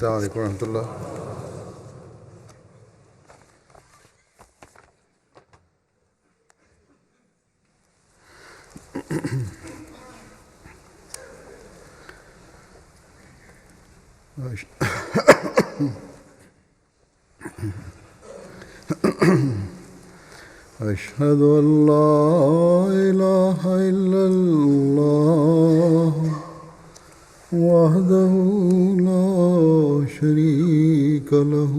السلام علیکم ورحمۃ اللہ۔ أشهد أن لا إله إلا الله وحده لا شريك له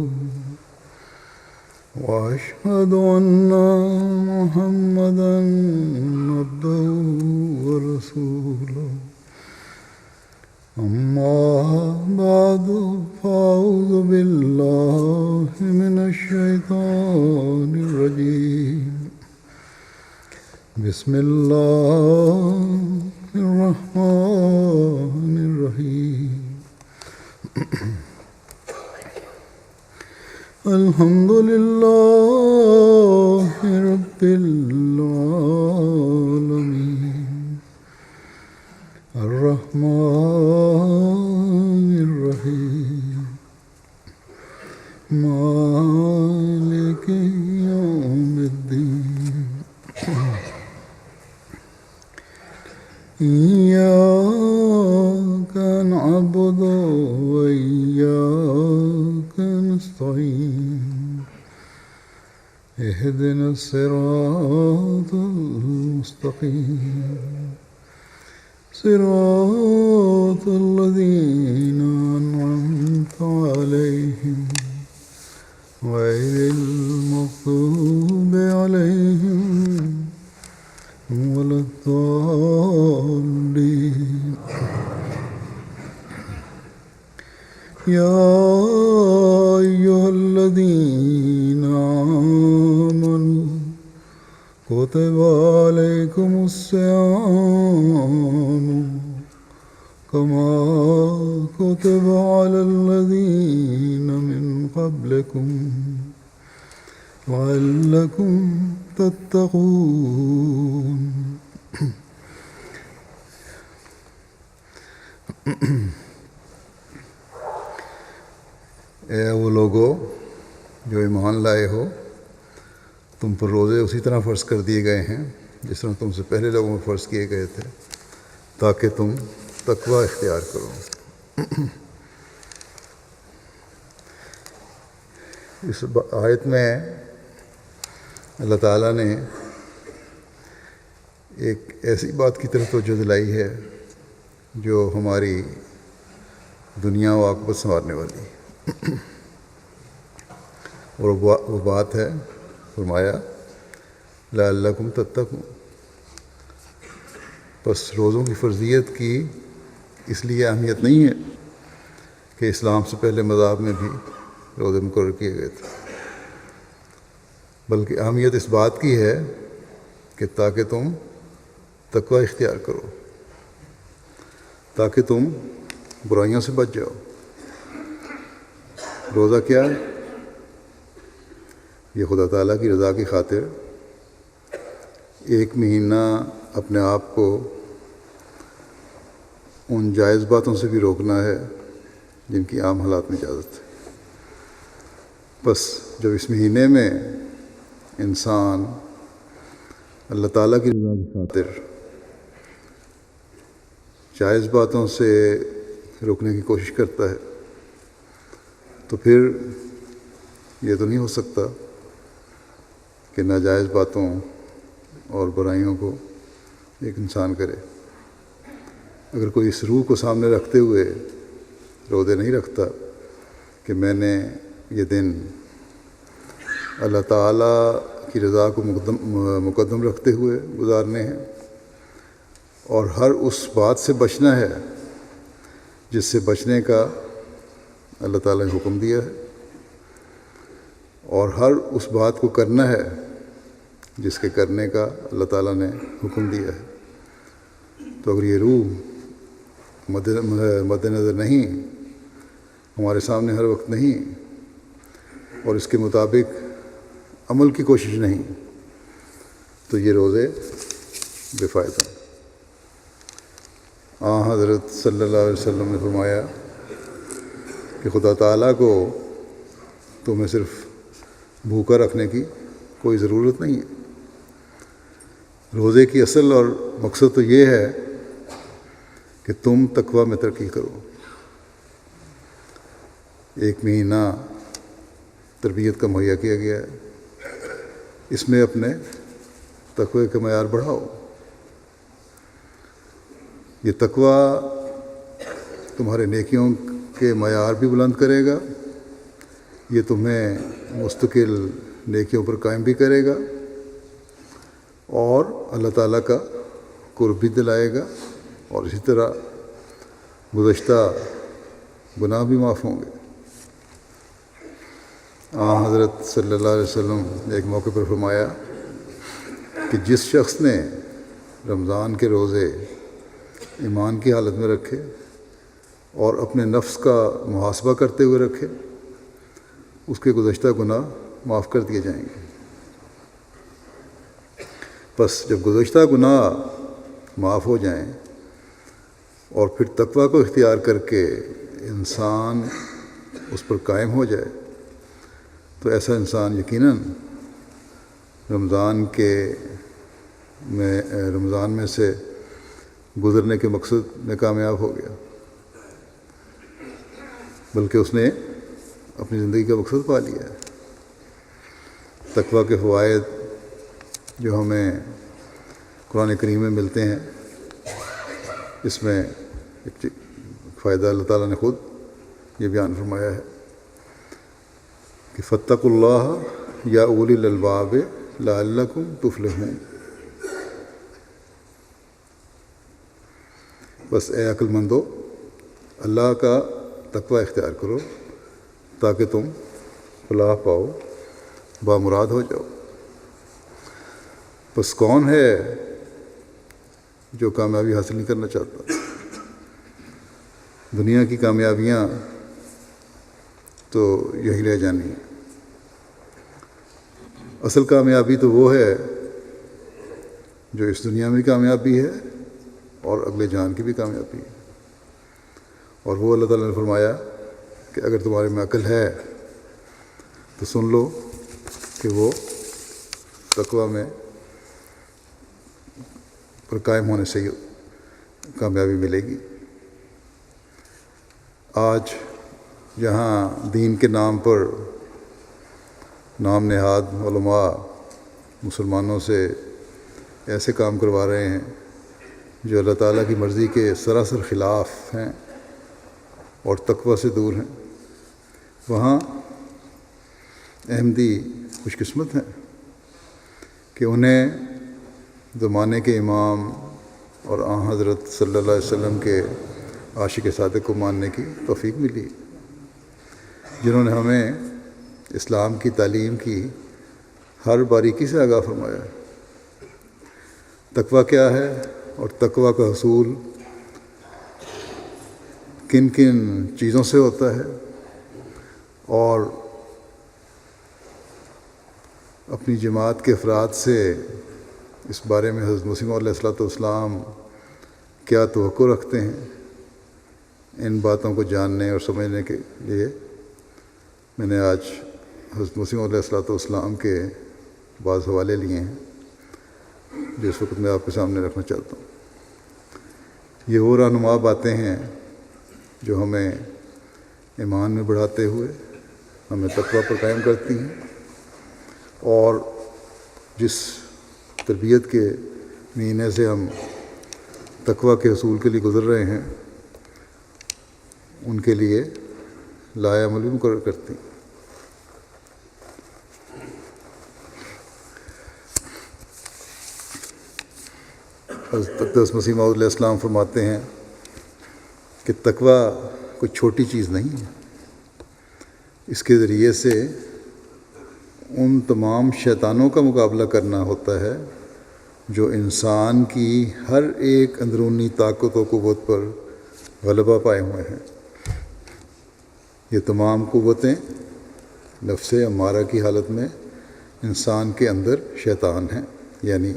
وأشهد أن محمدا عبده ورسوله أما بعد فأعوذ بالله من الشيطان الرجيم بسم الله الرحمن الرحيم الحمد لله رب العالمين الرحمن الرحيم مالك يوم الدين إياك نعبد وإياك نستعين اهدنا الصراط المستقيم صراط الذين أنعمت عليهم غير المغضوب عليهم ولا الضالين يا أيها الذين آمنوا كتب عليكم الصيام كما كتب على الذين من قبلكم لعلكم تتقون اے وہ لوگو جو ایمان لائے ہو، تم پر روزے اسی طرح فرض کر دیے گئے ہیں جس طرح تم سے پہلے لوگوں میں فرض کیے گئے تھے، تاکہ تم تقوی اختیار کرو۔ اس آیت میں اللہ تعالیٰ نے ایک ایسی بات کی طرف توجہ دلائی ہے جو ہماری دنیا و عاقبت سنوارنے والی ہے، اور وہ بات ہے، فرمایا لعلکم تتقون۔ بس روزوں کی فرضیت کی اس لیے اہمیت نہیں ہے کہ اسلام سے پہلے مذاہب میں بھی روزے مقرر کیے گئے تھے، بلکہ اہمیت اس بات کی ہے کہ تاکہ تم تقوی اختیار کرو، تاکہ تم برائیوں سے بچ جاؤ۔ روزہ کیا ہے؟ یہ خدا تعالیٰ کی رضا کی خاطر ایک مہینہ اپنے آپ کو ان جائز باتوں سے بھی روکنا ہے جن کی عام حالات میں اجازت ہے۔ بس جب اس مہینے میں انسان اللہ تعالیٰ کی رضا کی خاطر جائز باتوں سے روکنے کی کوشش کرتا ہے تو پھر یہ تو نہیں ہو سکتا کہ ناجائز باتوں اور برائیوں کو ایک انسان کرے۔ اگر کوئی اس روح کو سامنے رکھتے ہوئے روزے نہیں رکھتا کہ میں نے یہ دن اللہ تعالیٰ کی رضا کو مقدم رکھتے ہوئے گزارنے ہیں اور ہر اس بات سے بچنا ہے جس سے بچنے کا اللہ تعالیٰ نے حکم دیا ہے، اور ہر اس بات کو کرنا ہے جس کے کرنے کا اللہ تعالیٰ نے حکم دیا ہے، تو اگر یہ روح مد نظر نہیں، ہمارے سامنے ہر وقت نہیں، اور اس کے مطابق عمل کی کوشش نہیں، تو یہ روزے بے فائدہ۔ حضرت صلی اللہ علیہ وسلم نے فرمایا کہ خدا تعالیٰ کو تمہیں صرف بھوکا رکھنے کی کوئی ضرورت نہیں ہے۔ روزے کی اصل اور مقصد تو یہ ہے کہ تم تقویٰ میں ترقی کرو۔ ایک مہینہ تربیت کا مہیا کیا گیا ہے، اس میں اپنے تقوی کا معیار بڑھاؤ۔ یہ تقویٰ تمہارے نیکیوں کے معیار بھی بلند کرے گا، یہ تمہیں مستقل نیکیوں پر قائم بھی کرے گا اور اللہ تعالیٰ کا قرب بھی دلائے گا، اور اسی طرح گزشتہ گناہ بھی معاف ہوں گے۔ حضرت صلی اللہ علیہ وسلم نے ایک موقع پر فرمایا کہ جس شخص نے رمضان کے روزے ایمان کی حالت میں رکھے اور اپنے نفس کا محاسبہ کرتے ہوئے رکھے، اس کے گزشتہ گناہ معاف کر دیے جائیں گے۔ بس جب گزشتہ گناہ معاف ہو جائیں اور پھر تقویٰ کو اختیار کر کے انسان اس پر قائم ہو جائے تو ایسا انسان یقیناً رمضان میں سے گزرنے کے مقصد میں کامیاب ہو گیا، بلکہ اس نے اپنی زندگی کا مقصد پا لیا ہے۔ تقویٰ کے فوائد جو ہمیں قرآن کریم میں ملتے ہیں، اس میں ایک فائدہ اللہ تعالیٰ نے خود یہ بیان فرمایا ہے کہ فاتقوا اللہ یا اولی الالباب لعلکم تفلحون۔ بس اے عقل مندو، اللہ کا تقویٰ اختیار کرو تاکہ تم فلاح پاؤ، بامراد ہو جاؤ۔ بس کون ہے جو کامیابی حاصل نہیں کرنا چاہتا؟ دنیا کی کامیابیاں تو یہی رہ جانی ہے۔ اصل کامیابی تو وہ ہے جو اس دنیا میں بھی کامیابی ہے اور اگلے جان کی بھی کامیابی ہے، اور وہ اللہ تعالیٰ نے فرمایا کہ اگر تمہارے میں عقل ہے تو سن لو کہ وہ تقویٰ میں پر قائم ہونے سے ہی کامیابی ملے گی۔ آج جہاں دین کے نام پر نام نہاد علماء مسلمانوں سے ایسے کام کروا رہے ہیں جو اللہ تعالیٰ کی مرضی کے سراسر خلاف ہیں اور تقویٰ سے دور ہیں، وہاں احمدی خوش قسمت ہیں کہ انہیں زمانے کے امام اور آن حضرت صلی اللہ علیہ وسلم کے عاشق صادق کو ماننے کی توفیق ملی، جنہوں نے ہمیں اسلام کی تعلیم کی ہر باریکی سے آگاہ فرمایا ہے۔ تقویٰ کیا ہے اور تقویٰ کا حصول کن کن چیزوں سے ہوتا ہے، اور اپنی جماعت کے افراد سے اس بارے میں حضرت مسیح موعود علیہ السلام کیا توقع رکھتے ہیں، ان باتوں کو جاننے اور سمجھنے کے لیے میں نے آج حضرت مسیح موعود علیہ السلام کے بعض حوالے لیے ہیں جو اس وقت میں آپ کے سامنے رکھنا چاہتا ہوں۔ یہ وہ رہنما باتیں ہیں جو ہمیں ایمان میں بڑھاتے ہوئے ہمیں تقویٰ پر قائم کرتی ہیں، اور جس تربیت کے مہینے سے ہم تقویٰ کے حصول کے لیے گزر رہے ہیں ان کے لیے لائحہ عمل بھی مقرر کرتی ہیں۔ حضرت اقدس مسیح موعود علیہ السلام فرماتے ہیں کہ تقویٰ کوئی چھوٹی چیز نہیں ہے، اس کے ذریعے سے ان تمام شیطانوں کا مقابلہ کرنا ہوتا ہے جو انسان کی ہر ایک اندرونی طاقت و قوت پر غلبہ پائے ہوئے ہیں۔ یہ تمام قوتیں نفس امارہ کی حالت میں انسان کے اندر شیطان ہیں، یعنی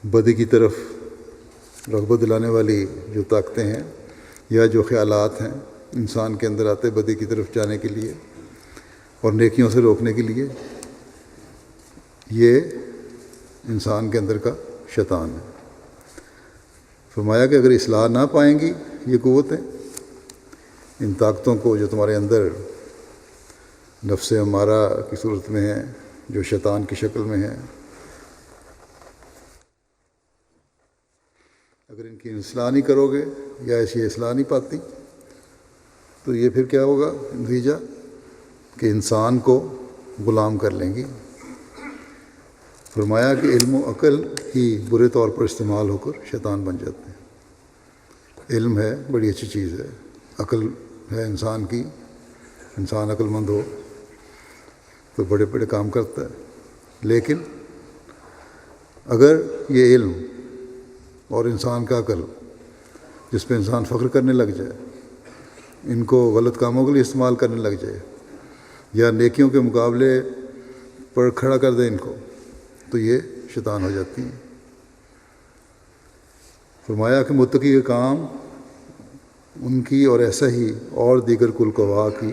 بدی کی طرف رغبت دلانے والی جو طاقتیں ہیں یا جو خیالات ہیں، انسان کے اندر آتے بدی کی طرف جانے کے لیے اور نیکیوں سے روکنے کے لیے، یہ انسان کے اندر کا شیطان ہے۔ فرمایا کہ اگر اصلاح نہ پائیں گی یہ قوتیں، ان طاقتوں کو جو تمہارے اندر نفس امارہ کی صورت میں ہیں، جو شیطان کی شکل میں ہیں، اگر ان کی اصلاح نہیں کرو گے یا ایسی اصلاح نہیں پاتی تو یہ پھر کیا ہوگا نتیجہ، کہ انسان کو غلام کر لیں گی۔ فرمایا کہ علم و عقل ہی برے طور پر استعمال ہو کر شیطان بن جاتے ہیں۔ علم ہے بڑی اچھی چیز ہے، عقل ہے انسان کی، انسان عقل مند ہو تو بڑے بڑے کام کرتا ہے، لیکن اگر یہ علم اور انسان کا عقل جس پہ انسان فخر کرنے لگ جائے، ان کو غلط کاموں کے لیے استعمال کرنے لگ جائے یا نیکیوں کے مقابلے پر کھڑا کر دے ان کو، تو یہ شیطان ہو جاتی ہیں۔ فرمایا کہ متقی کا کام ان کی اور ایسا ہی اور دیگر کل قوا کی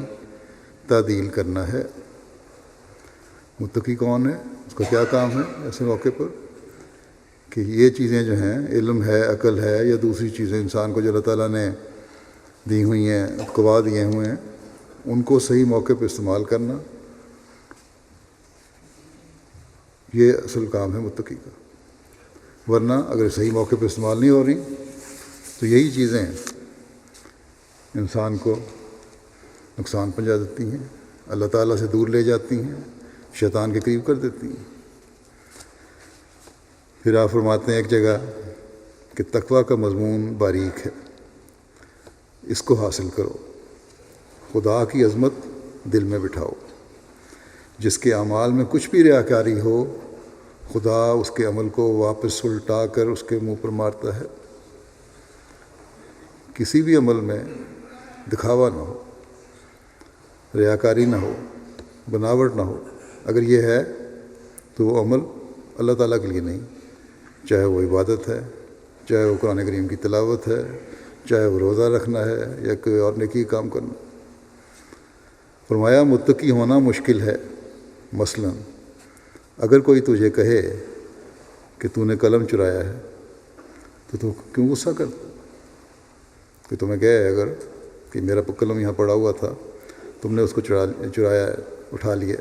تعدیل کرنا ہے۔ متقی کون ہے، اس کا کیا کام ہے ایسے موقع پر کہ یہ چیزیں جو ہیں، علم ہے، عقل ہے یا دوسری چیزیں انسان کو جو اللہ تعالیٰ نے دی ہوئی ہیں، قوا دیے ہوئے ہیں، ان کو صحیح موقع پہ استعمال کرنا، یہ اصل کام ہے متقی کا۔ ورنہ اگر صحیح موقع پہ استعمال نہیں ہو رہی تو یہی چیزیں انسان کو نقصان پہنچا دیتی ہیں، اللہ تعالیٰ سے دور لے جاتی ہیں، شیطان کے قریب کر دیتی ہیں۔ پھر آپ فرماتے ہیں ایک جگہ کہ تقویٰ کا مضمون باریک ہے، اس کو حاصل کرو، خدا کی عظمت دل میں بٹھاؤ۔ جس کے اعمال میں کچھ بھی ریاکاری ہو، خدا اس کے عمل کو واپس الٹا کر اس کے منہ پر مارتا ہے۔ کسی بھی عمل میں دکھاوا نہ ہو، ریاکاری نہ ہو، بناوٹ نہ ہو، اگر یہ ہے تو وہ عمل اللہ تعالیٰ کے لیے نہیں، چاہے وہ عبادت ہے، چاہے وہ قرآن کریم کی تلاوت ہے، چاہے وہ روزہ رکھنا ہے یا کوئی اور نیکی کام کرنا۔ فرمایا متقی ہونا مشکل ہے، مثلا اگر کوئی تجھے کہے کہ تو نے قلم چرایا ہے تو تو کیوں غصہ کرتا؟ کہ تمہیں کہے اگر کہ میرا قلم یہاں پڑا ہوا تھا، تم نے اس کو چرایا ہے، اٹھا لیا،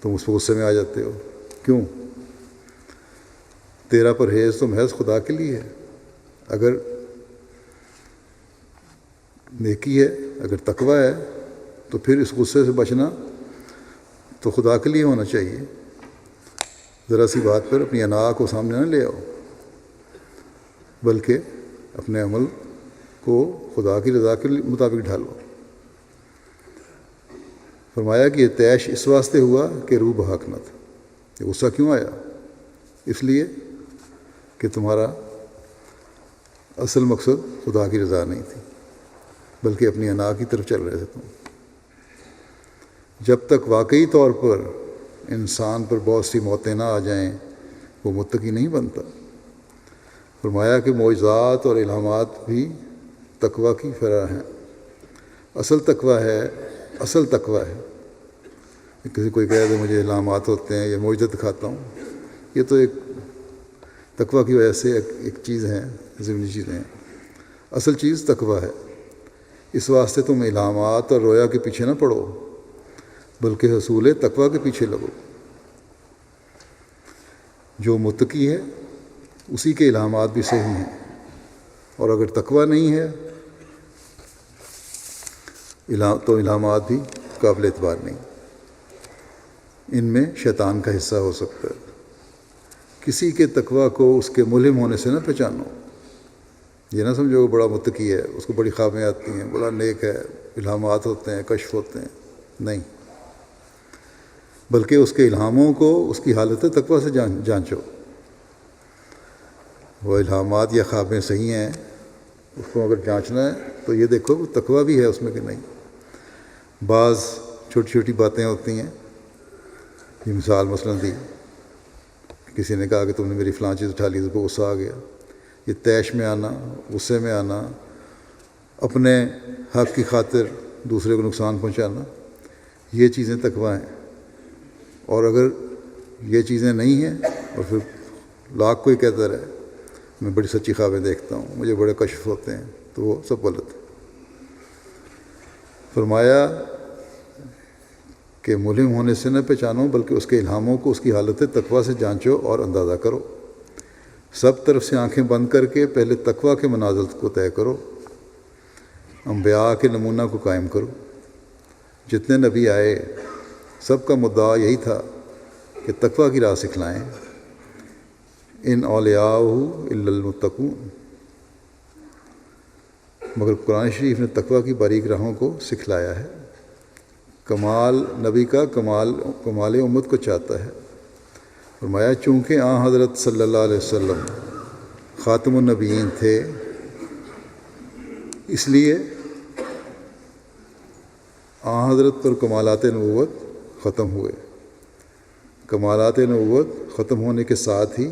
تم اس پہ غصے میں آ جاتے ہو، کیوں؟ تیرا پرہیز تو محض خدا کے لیے ہے۔ اگر نیکی ہے، اگر تقویٰ ہے، تو پھر اس غصے سے بچنا تو خدا کے لیے ہونا چاہیے۔ ذرا سی بات پر اپنی انا کو سامنے نہ لے آؤ، بلکہ اپنے عمل کو خدا کی رضا کے مطابق ڈھالو۔ فرمایا کہ یہ طیش اس واسطے ہوا کہ روح بحق نہ تھا۔ یہ غصہ کیوں آیا؟ اس لیے کہ تمہارا اصل مقصد خدا کی رضا نہیں تھی، بلکہ اپنی انا کی طرف چل رہے تھے تم۔ جب تک واقعی طور پر انسان پر بہت سی موتیں نہ آ جائیں وہ متقی نہیں بنتا۔ فرمایا کہ معجزات اور الہامات بھی تقویٰ کی فرع ہیں۔ اصل تقویٰ ہے کسی کوئی کہے کہ مجھے الہامات ہوتے ہیں یا معجزہ دکھاتا ہوں، یہ تو ایک تقویٰ کی وجہ سے ایک چیز ہے، ضمنی چیزیں ہیں۔ اصل چیز تقویٰ ہے۔ اس واسطے تم الہامات اور رویا کے پیچھے نہ پڑو، بلکہ حصول تقویٰ کے پیچھے لگو۔ جو متقی ہے اسی کے الہامات بھی صحیح ہیں، اور اگر تقویٰ نہیں ہے تو الہامات بھی قابل اعتبار نہیں، ان میں شیطان کا حصہ ہو سکتا ہے۔ کسی کے تقویٰ کو اس کے ملہم ہونے سے نہ پہچانو۔ یہ نہ سمجھو کہ بڑا متقی ہے، اس کو بڑی خوابیں آتی ہیں، بڑا نیک ہے، الہامات ہوتے ہیں، کشف ہوتے ہیں، نہیں، بلکہ اس کے الہاموں کو اس کی حالت تقویٰ سے جانچو۔ وہ الہامات یا خوابیں صحیح ہیں، اس کو اگر جانچنا ہے تو یہ دیکھو کہ تقویٰ بھی ہے اس میں کہ نہیں۔ بعض چھوٹی چھوٹی باتیں ہوتی ہیں، یہ مثال مثلا دی، کسی نے کہا کہ تم نے میری فلاں چیز اٹھا لی، تو غصہ آ گیا۔ یہ طیش میں آنا، غصے میں آنا، اپنے حق کی خاطر دوسرے کو نقصان پہنچانا، یہ چیزیں تقویٰ ہیں۔ اور اگر یہ چیزیں نہیں ہیں اور پھر لاکھ کوئی کہتا رہے میں بڑی سچی خوابیں دیکھتا ہوں، مجھے بڑے کشف ہوتے ہیں، تو وہ سب غلط ہے۔ فرمایا کہ ملہم ہونے سے نہ پہچانو بلکہ اس کے الہاموں کو اس کی حالت تقویٰ سے جانچو اور اندازہ کرو۔ سب طرف سے آنکھیں بند کر کے پہلے تقویٰ کے منازل کو طے کرو، انبیاء کے نمونہ کو قائم کرو۔ جتنے نبی آئے سب کا مدعا یہی تھا کہ تقویٰ کی راہ سکھلائیں۔ ان اولیاءہ الا المتقون، مگر قرآن شریف نے تقویٰ کی باریک راہوں کو سکھلایا ہے۔ کمال نبی کا کمال امت کو چاہتا ہے۔ فرمایا چونکہ حضرت صلی اللہ علیہ وسلم خاتم النبیین تھے، اس لیے حضرت پر کمالات نبوت ختم ہوئے۔ کمالات نبوت ختم ہونے کے ساتھ ہی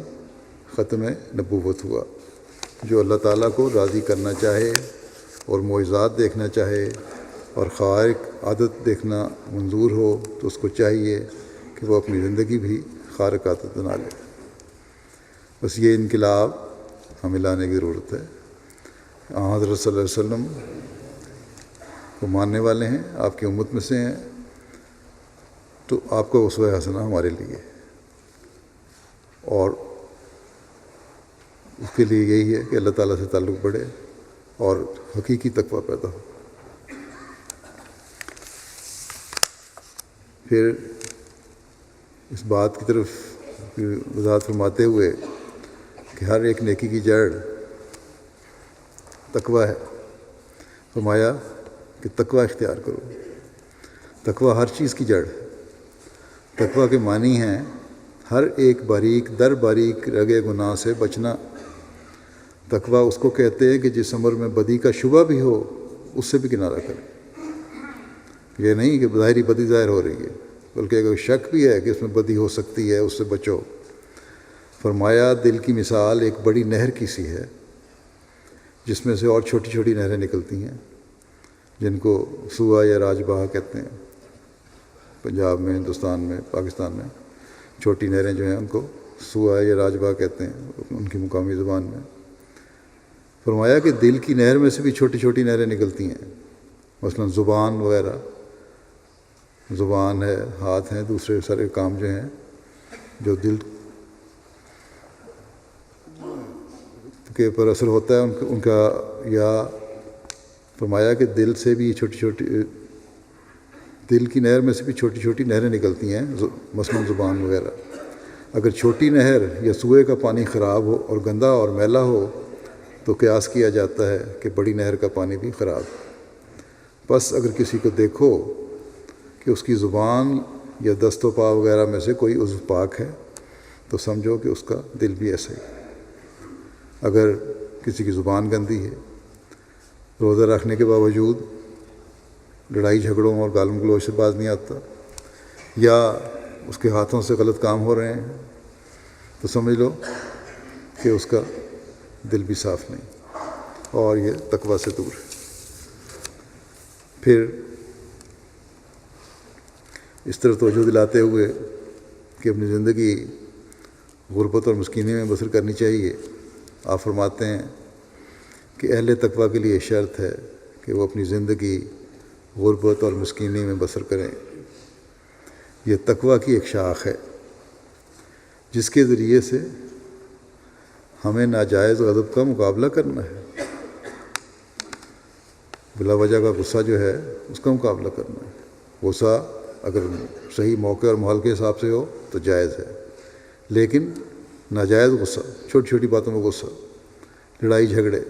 ختم نبوت ہوا۔ جو اللہ تعالیٰ کو راضی کرنا چاہے اور معجزات دیکھنا چاہے اور خارق عادت دیکھنا منظور ہو تو اس کو چاہیے کہ وہ اپنی زندگی بھی خارق عادت بنا لے۔ بس یہ انقلاب ہمیں لانے کی ضرورت ہے۔ حضرت صلی اللہ علیہ وسلم کو ماننے والے ہیں، آپ کی امت میں سے ہیں، تو آپ کا اسوہ حسنہ ہمارے لیے، اور اس کے لیے یہی ہے کہ اللہ تعالیٰ سے تعلق بڑھے اور حقیقی تقویٰ پیدا ہو۔ پھر اس بات کی طرف وضاحت فرماتے ہوئے کہ ہر ایک نیکی کی جڑ تقویٰ ہے، فرمایا کہ تقویٰ اختیار کرو۔ تقویٰ ہر چیز کی جڑ ہے۔ تقویٰ کے معنی ہیں ہر ایک باریک در باریک رگے گناہ سے بچنا۔ تقویٰ اس کو کہتے ہیں کہ جس عمر میں بدی کا شبہ بھی ہو اس سے بھی کنارہ کرے۔ یہ نہیں کہ ظاہری بدی ظاہر ہو رہی ہے، بلکہ اگر شک بھی ہے کہ اس میں بدی ہو سکتی ہے اس سے بچو۔ فرمایا دل کی مثال ایک بڑی نہر کی سی ہے جس میں سے اور چھوٹی چھوٹی نہریں نکلتی ہیں، جن کو سوا یا راج بہا کہتے ہیں۔ پنجاب میں، ہندوستان میں، پاکستان میں چھوٹی نہریں جو ہیں ان کو سوا یا راج بہا کہتے ہیں ان کی مقامی زبان میں۔ فرمایا کہ دل کی نہر میں سے بھی چھوٹی چھوٹی نہریں نکلتی ہیں، مثلا زبان وغیرہ، زبان ہے، ہاتھ ہیں، دوسرے سارے کام جو ہیں جو دل کے پر اثر ہوتا ہے ان کا، یا فرمایا کہ دل سے بھی چھوٹی چھوٹی، دل کی نہر میں سے بھی چھوٹی چھوٹی نہریں نکلتی ہیں، مثلا زبان وغیرہ۔ اگر چھوٹی نہر یا سوئے کا پانی خراب ہو اور گندا اور میلا ہو تو قیاس کیا جاتا ہے کہ بڑی نہر کا پانی بھی خراب۔ بس اگر کسی کو دیکھو کہ اس کی زبان یا دست و پا وغیرہ میں سے کوئی عضو پاک ہے تو سمجھو کہ اس کا دل بھی ایسا ہی۔ اگر کسی کی زبان گندی ہے، روزہ رکھنے کے باوجود لڑائی جھگڑوں اور گالم گلوچ سے باز نہیں آتا، یا اس کے ہاتھوں سے غلط کام ہو رہے ہیں، تو سمجھ لو کہ اس کا دل بھی صاف نہیں اور یہ تقویٰ سے دور ہے۔ پھر اس طرح توجہ دلاتے ہوئے کہ اپنی زندگی غربت اور مسکینی میں بسر کرنی چاہیے، آپ فرماتے ہیں کہ اہل تقویٰ کے لیے شرط ہے کہ وہ اپنی زندگی غربت اور مسکینی میں بسر کریں۔ یہ تقویٰ کی ایک شاخ ہے جس کے ذریعے سے ہمیں ناجائز غضب کا مقابلہ کرنا ہے، بلا وجہ کا غصہ جو ہے اس کا مقابلہ کرنا ہے۔ غصہ اگر صحیح موقع اور ماحول کے حساب سے ہو تو جائز ہے، لیکن ناجائز غصہ، چھوٹی چھوٹی باتوں میں غصہ، لڑائی جھگڑے،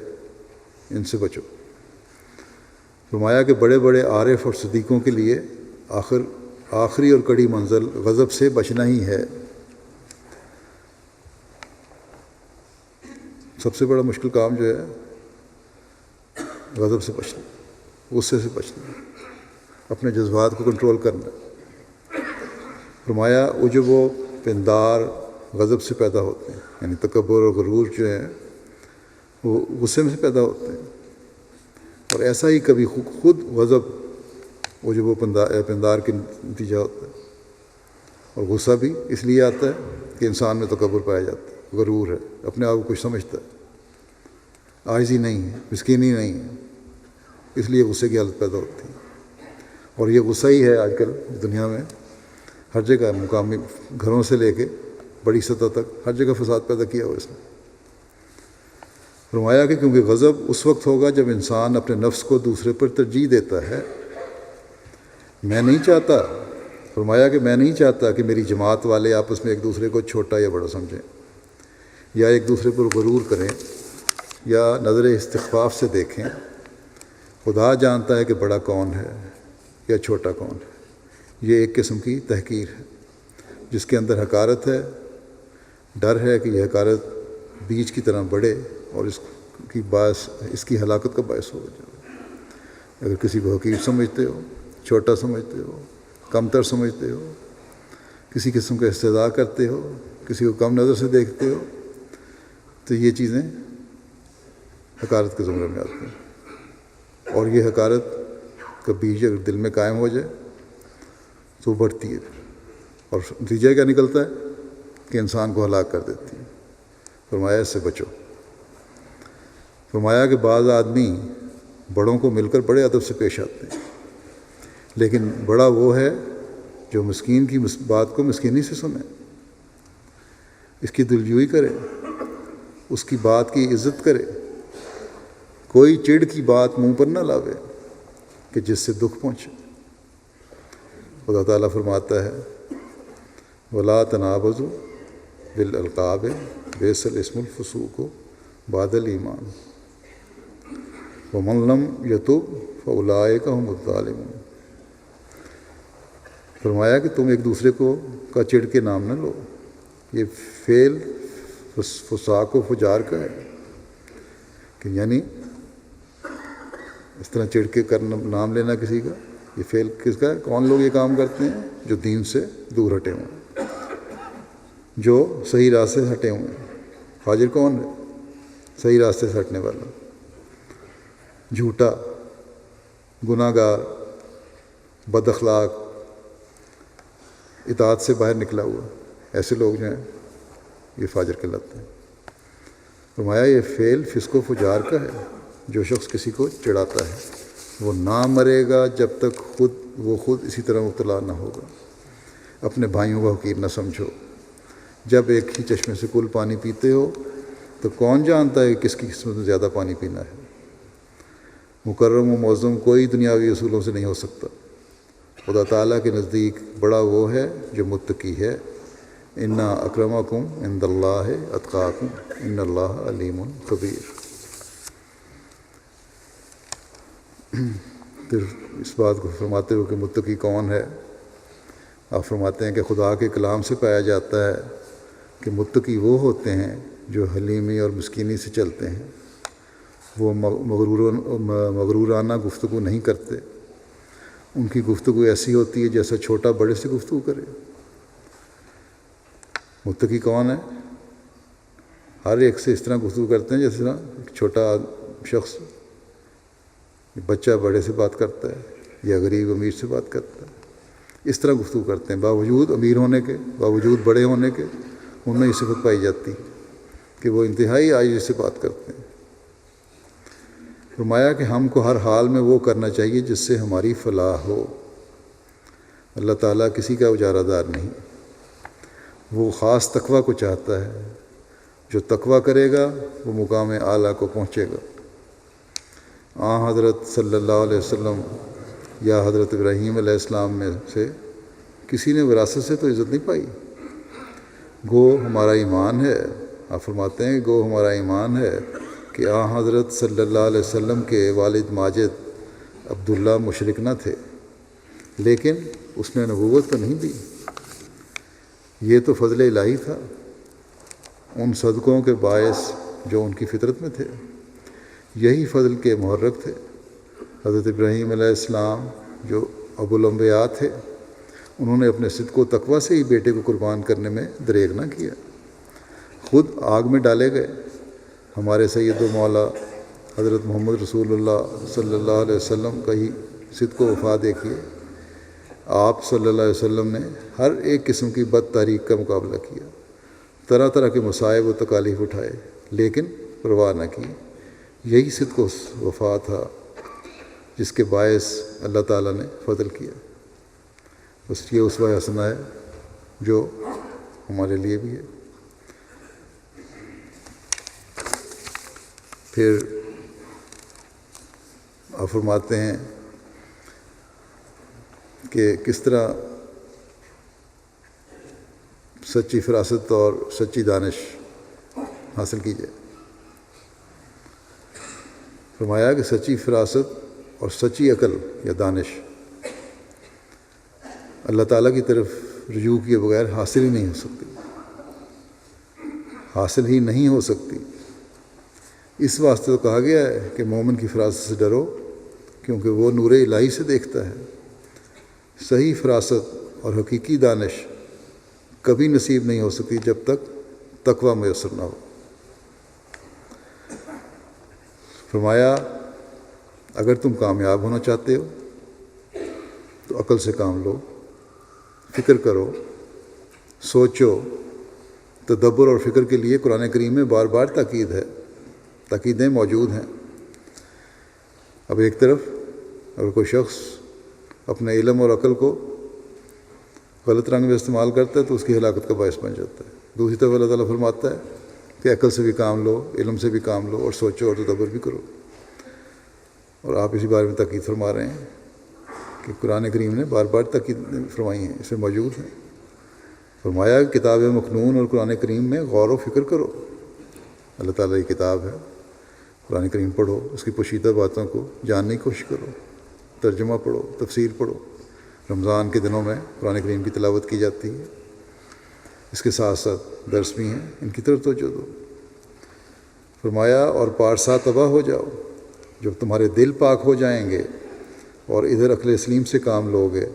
ان سے بچو۔ فرمایا کہ بڑے بڑے عارف اور صدیقوں کے لیے آخری اور کڑی منزل غضب سے بچنا ہی ہے۔ سب سے بڑا مشکل کام جو ہے غضب سے بچنا، غصے سے بچنا، اپنے جذبات کو کنٹرول کرنا۔ فرمایا عجب و پندار غضب سے پیدا ہوتے ہیں، یعنی تکبر اور غرور جو ہیں وہ غصے میں سے پیدا ہوتے ہیں، اور ایسا ہی کبھی خود غضب عجب و پندار کے نتیجہ ہوتا ہے، اور غصہ بھی اس لیے آتا ہے کہ انسان میں تکبر پایا جاتا ہے، غرور ہے، اپنے آپ کو کچھ سمجھتا ہے، عاجزی نہیں ہے، مسکینی نہیں ہے، اس لیے غصے کی حالت پیدا ہوتی ہے۔ اور یہ غصہ ہی ہے آج کل دنیا میں ہر جگہ، مقامی گھروں سے لے کے بڑی سطح تک ہر جگہ فساد پیدا کیا ہوا اس نے۔ فرمایا کہ کیونکہ غضب اس وقت ہوگا جب انسان اپنے نفس کو دوسرے پر ترجیح دیتا ہے۔ میں نہیں چاہتا، فرمایا کہ میں نہیں چاہتا کہ میری جماعت والے آپس میں ایک دوسرے کو چھوٹا یا بڑا سمجھیں، یا ایک دوسرے پر غرور کریں، یا نظر استخفاف سے دیکھیں۔ خدا جانتا ہے کہ بڑا کون ہے یا چھوٹا کون ہے۔ یہ ایک قسم کی تحقیر ہے جس کے اندر حقارت ہے۔ ڈر ہے کہ یہ حقارت بیج کی طرح بڑھے اور اس کی ہلاکت کا باعث ہو جائے۔ اگر کسی کو حقیر سمجھتے ہو، چھوٹا سمجھتے ہو، کمتر سمجھتے ہو، کسی قسم کا استہزاء کرتے ہو، کسی کو کم نظر سے دیکھتے ہو، تو یہ چیزیں حقارت کے زمرے میں آتی ہیں۔ اور یہ حقارت کا بیج اگر دل میں قائم ہو جائے تو بڑھتی ہے، اور نتیجہ کیا نکلتا ہے کہ انسان کو ہلاک کر دیتی ہے۔ فرمایا اس سے بچو۔ فرمایا کہ بعض آدمی بڑوں کو مل کر بڑے ادب سے پیش آتے ہیں، لیکن بڑا وہ ہے جو مسکین کی بات کو مسکینی سے سنے، اس کی دلجوئی کرے، اس کی بات کی عزت کرے، کوئی چڑ کی بات منہ پر نہ لاوے کہ جس سے دکھ پہنچے۔ خدا تعالیٰ فرماتا ہے وَلَا تَنَابَزُوا بِالْأَلْقَابِ بِئْسَ الِاسْمُ الْفُسُوقُ بَعْدَ الْإِیمَانِ وَمَن لَّمْ يَتُبْ فَأُولَٰئِکَ هُمُ الظَّالِمُونَ۔ فرمایا کہ تم ایک دوسرے کا چڑ کے نام نہ لو، یہ فعل فساق و فجار کا ہے، کہ یعنی اس طرح چڑ کے نام لینا کسی کا، یہ فعل کس کا ہے؟ کون لوگ یہ کام کرتے ہیں؟ جو دین سے دور ہٹے ہوئے ہیں، جو صحیح راستے سے ہٹے ہوئے ہیں۔ فاجر کون ہے؟ صحیح راستے سے ہٹنے والا، جھوٹا، گناہ گار، بد اخلاق، اطاعت سے باہر نکلا ہوا، ایسے لوگ جو ہیں یہ فاجر کہلاتے ہیں۔ فرمایا یہ فعل فسق و فجار کا ہے۔ جو شخص کسی کو چڑھاتا ہے وہ نہ مرے گا جب تک خود اسی طرح مبتلا نہ ہوگا۔ اپنے بھائیوں کو حقیر نہ سمجھو۔ جب ایک ہی چشمے سے کل پانی پیتے ہو تو کون جانتا ہے کہ کس کی قسمت میں زیادہ پانی پینا ہے۔ مکرم و معظم کوئی دنیاوی اصولوں سے نہیں ہو سکتا۔ خدا تعالیٰ کے نزدیک بڑا وہ ہے جو متقی ہے۔ انا اکرمکم عند اللہ اتقاکم ان اللہ علیم خبیر۔ پھر اس بات کو فرماتے ہوئے کہ متقی کون ہے، آپ فرماتے ہیں کہ خدا کے کلام سے پایا جاتا ہے کہ متقی وہ ہوتے ہیں جو حلیمی اور مسکینی سے چلتے ہیں، وہ مغرورانہ گفتگو نہیں کرتے، ان کی گفتگو ایسی ہوتی ہے جیسا چھوٹا بڑے سے گفتگو کرے۔ متقی کون ہے؟ ہر ایک سے اس طرح گفتگو کرتے ہیں جس طرح ایک چھوٹا شخص، بچہ بڑے سے بات کرتا ہے یا غریب امیر سے بات کرتا ہے، اس طرح گفتگو کرتے ہیں۔ باوجود امیر ہونے کے، باوجود بڑے ہونے کے، ان میں یہ صفت پائی جاتی کہ وہ انتہائی عاجزی سے بات کرتے ہیں۔ فرمایا کہ ہم کو ہر حال میں وہ کرنا چاہیے جس سے ہماری فلاح ہو۔ اللہ تعالیٰ کسی کا اجارہ دار نہیں، وہ خاص تقویٰ کو چاہتا ہے۔ جو تقویٰ کرے گا وہ مقام اعلیٰ کو پہنچے گا۔ حضرت صلی اللہ علیہ وسلم یا حضرت ابراہیم علیہ السلام میں سے کسی نے وراثت سے تو عزت نہیں پائی۔ گو ہمارا ایمان ہے، آپ فرماتے ہیں گو ہمارا ایمان ہے کہ حضرت صلی اللہ علیہ وسلم کے والد ماجد عبداللہ مشرک نہ تھے، لیکن اس نے نبوت تو نہیں دی۔ یہ تو فضل الہی تھا، ان صدقوں کے باعث جو ان کی فطرت میں تھے، یہی فضل کے محرک تھے۔ حضرت ابراہیم علیہ السلام جو ابو الانبیاء تھے، انہوں نے اپنے صدق و تقویٰ سے ہی بیٹے کو قربان کرنے میں دریغ نہ کیا، خود آگ میں ڈالے گئے۔ ہمارے سید و مولا حضرت محمد رسول اللہ صلی اللہ علیہ وسلم کا ہی صدق و وفا دیکھیے، آپ صلی اللہ علیہ وسلم نے ہر ایک قسم کی بد تحریک کا مقابلہ کیا، طرح طرح کے مصائب و تکالیف اٹھائے، لیکن پرواہ نہ کی۔ یہی صدق و وفا تھا جس کے باعث اللہ تعالیٰ نے فضل کیا۔ بس یہ اسوہ حسنہ ہے جو ہمارے لیے بھی ہے۔ پھر آپ فرماتے ہیں کہ کس طرح سچی فراست اور سچی دانش حاصل کی جائے۔ فرمایا کہ سچی فراست اور سچی عقل یا دانش اللہ تعالیٰ کی طرف رجوع کیے بغیر حاصل ہی نہیں ہو سکتی، حاصل ہی نہیں ہو سکتی۔ اس واسطے تو کہا گیا ہے کہ مومن کی فراست سے ڈرو، کیونکہ وہ نور الہی سے دیکھتا ہے۔ صحیح فراست اور حقیقی دانش کبھی نصیب نہیں ہو سکتی جب تک تقویٰ میسر نہ ہو۔ فرمایا اگر تم کامیاب ہونا چاہتے ہو تو عقل سے کام لو، فکر کرو، سوچو۔ تدبر اور فکر کے لیے قرآن کریم میں بار بار تاکیدیں موجود ہیں۔ اب ایک طرف اگر کوئی شخص اپنے علم اور عقل کو غلط رنگ میں استعمال کرتا ہے تو اس کی ہلاکت کا باعث بن جاتا ہے۔ دوسری طرف اللہ تعالیٰ فرماتا ہے کہ عقل سے بھی کام لو، علم سے بھی کام لو، اور سوچو اور تدبر بھی کرو۔ اور آپ اسی بارے میں تاکید فرما رہے ہیں کہ قرآن کریم نے بار بار تاکید فرمائی ہیں، اس میں موجود ہیں۔ فرمایا کہ کتاب مکنون اور قرآن کریم میں غور و فکر کرو۔ اللہ تعالیٰ کی کتاب ہے، قرآن کریم پڑھو، اس کی پوشیدہ باتوں کو جاننے کی کوشش کرو، ترجمہ پڑھو، تفسیر پڑھو۔ رمضان کے دنوں میں قرآن کریم کی تلاوت کی جاتی ہے، اس کے ساتھ ساتھ درس بھی ہیں، ان کی طرف توجہ دو۔ فرمایا اور پارسا تباہ ہو جاؤ جب تمہارے دل پاک ہو جائیں گے اور ادھر عقل سلیم سے کام لو گے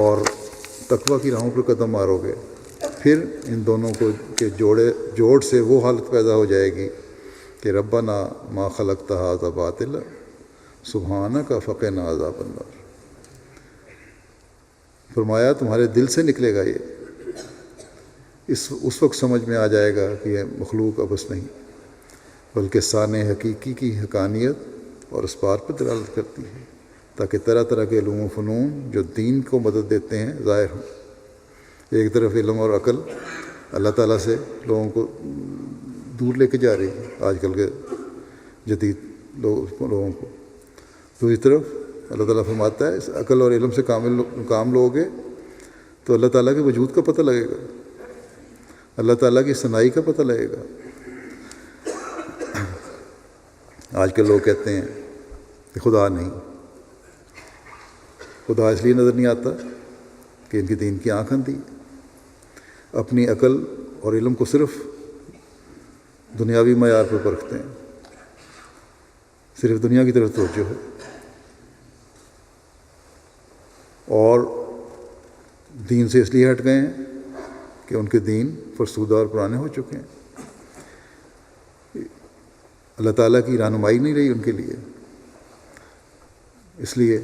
اور تقویٰ کی راہوں پر قدم مارو گے، پھر ان دونوں کو کے جوڑ سے وہ حالت پیدا ہو جائے گی کہ ربنا ما خلقت ھذا باطلا سبحانک فقنا عذاب النار۔ فرمایا تمہارے دل سے نکلے گا یہ، اس وقت سمجھ میں آ جائے گا کہ یہ مخلوق ابس نہیں بلکہ صانع حقیقی کی حقانیت اور اسبار پر دلالت کرتی ہے، تاکہ طرح طرح کے علوم و فنون جو دین کو مدد دیتے ہیں ظاہر ہوں۔ ایک طرف علم اور عقل اللہ تعالیٰ سے لوگوں کو دور لے کے جا رہی ہے آج کل کے جدید لوگوں کو، دوسری طرف اللہ تعالیٰ فرماتا ہے اس عقل اور علم سے کام لوگے تو اللہ تعالیٰ کے وجود کا پتہ لگے گا، اللہ تعالیٰ کی ثنائی کا پتہ لگے گا۔ آج کل لوگ کہتے ہیں کہ خدا نہیں، خدا اس لیے نظر نہیں آتا کہ ان کی دین کی آنکھ اندھی، اپنی عقل اور علم کو صرف دنیاوی معیار پر پرکھتے ہیں، صرف دنیا کی طرف توجہ ہے، اور دین سے اس لیے ہٹ گئے ہیں کہ ان کے دین فرسودہ اور پرانے ہو چکے ہیں۔ اللہ تعالیٰ کی رہنمائی نہیں رہی ان کے لیے، اس لیے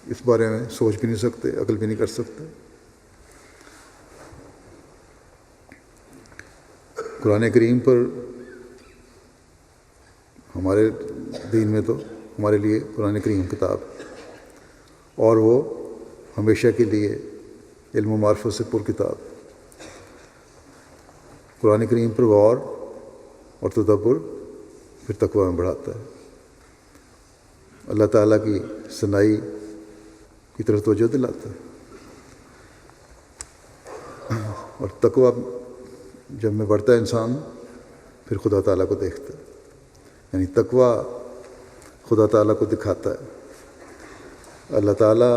اس بارے میں سوچ بھی نہیں سکتے، عقل بھی نہیں کر سکتے۔ قرآن کریم پر ہمارے دین میں تو ہمارے لیے قرآن کریم کتاب ہے، اور وہ ہمیشہ کے لیے علم و معرفت سے پر کتاب۔ قرآن کریم پر غور اور تدبر پھر تقویٰ میں بڑھاتا ہے، اللہ تعالیٰ کی ثنائی کی طرف توجہ دلاتا ہے، اور تقویٰ جب میں بڑھتا ہے انسان پھر خدا تعالیٰ کو دیکھتا ہے، یعنی تقویٰ خدا تعالیٰ کو دکھاتا ہے۔ اللہ تعالیٰ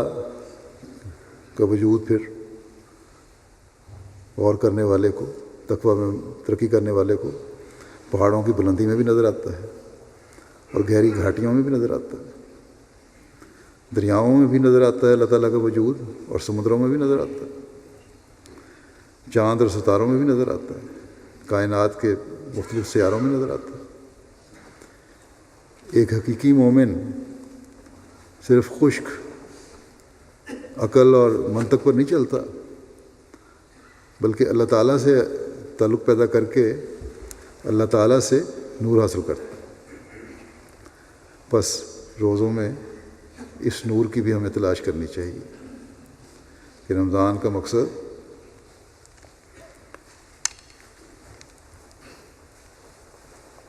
کا وجود پھر غور کرنے والے کو، تقویٰ میں ترقی کرنے والے کو پہاڑوں کی بلندی میں بھی نظر آتا ہے، اور گہری گھاٹیوں میں بھی نظر آتا ہے، دریاؤں میں بھی نظر آتا ہے اللہ تعالیٰ کا وجود، اور سمندروں میں بھی نظر آتا ہے، چاند اور ستاروں میں بھی نظر آتا ہے، کائنات کے مختلف سیاروں میں نظر آتا ہے۔ ایک حقیقی مومن صرف خشک عقل اور منطق پر نہیں چلتا، بلکہ اللہ تعالیٰ سے تعلق پیدا کر کے اللہ تعالیٰ سے نور حاصل کرتا ہے۔ بس روزوں میں اس نور کی بھی ہمیں تلاش کرنی چاہیے کہ رمضان کا مقصد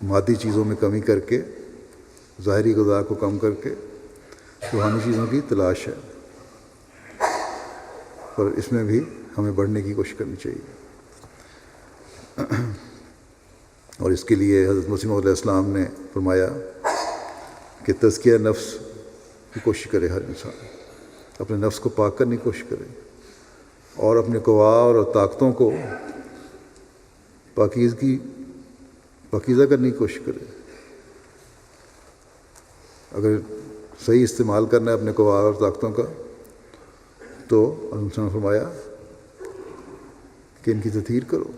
مادی چیزوں میں کمی کر کے، ظاہری غذا کو کم کر کے روحانی چیزوں کی تلاش ہے، اور اس میں بھی ہمیں بڑھنے کی کوشش کرنی چاہیے۔ اور اس کے لیے حضرت مسیح موعود علیہ السلام نے فرمایا کہ تزکیہ نفس کی کوشش کرے، ہر انسان اپنے نفس کو پاک کرنے کی کوشش کرے اور اپنے قوا اور طاقتوں کو پاکیزہ کرنے کی کوشش کرے۔ اگر صحیح استعمال کرنا ہے اپنے قوا اور طاقتوں کا، تو حضرت نے فرمایا کہ ان کی تطہیر کرو،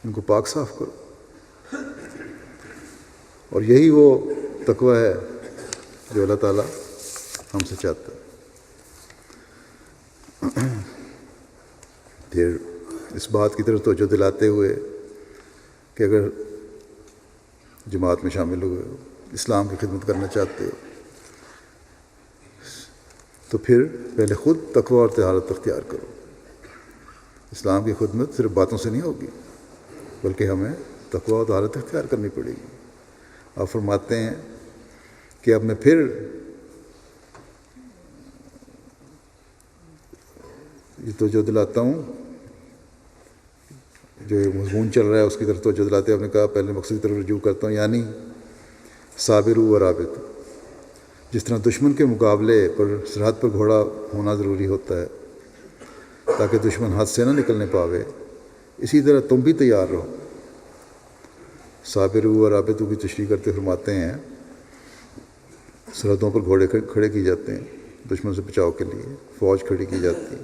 ان کو پاک صاف کرو، اور یہی وہ تقوی ہے جو اللہ تعالیٰ ہم سے چاہتا ہے۔ پھر اس بات کی طرف توجہ دلاتے ہوئے کہ اگر جماعت میں شامل ہوئے ہو، اسلام کی خدمت کرنا چاہتے ہو، تو پھر پہلے خود تقوی اور طہارت اختیار کرو۔ اسلام کی خدمت صرف باتوں سے نہیں ہوگی، بلکہ ہمیں تقوی اور طہارت اختیار کرنی پڑے گی۔ آپ فرماتے ہیں کہ اب میں پھر یہ توجہ دلاتا ہوں، جو یہ مضمون چل رہا ہے اس کی طرف توجہ دلاتے ہیں۔ آپ نے کہا پہلے مقصد کی طرف رجوع کرتا ہوں، یعنی صابر و رابط۔ جس طرح دشمن کے مقابلے پر سرحد پر گھوڑا ہونا ضروری ہوتا ہے تاکہ دشمن ہاتھ سے نہ نکلنے پاوے، اسی طرح تم بھی تیار رہو۔ صابر و رابط کی تشریح کرتے فرماتے ہیں سرحدوں پر گھوڑے کھڑے کیے جاتے ہیں، دشمن سے بچاؤ کے لیے فوج کھڑی کی جاتی ہے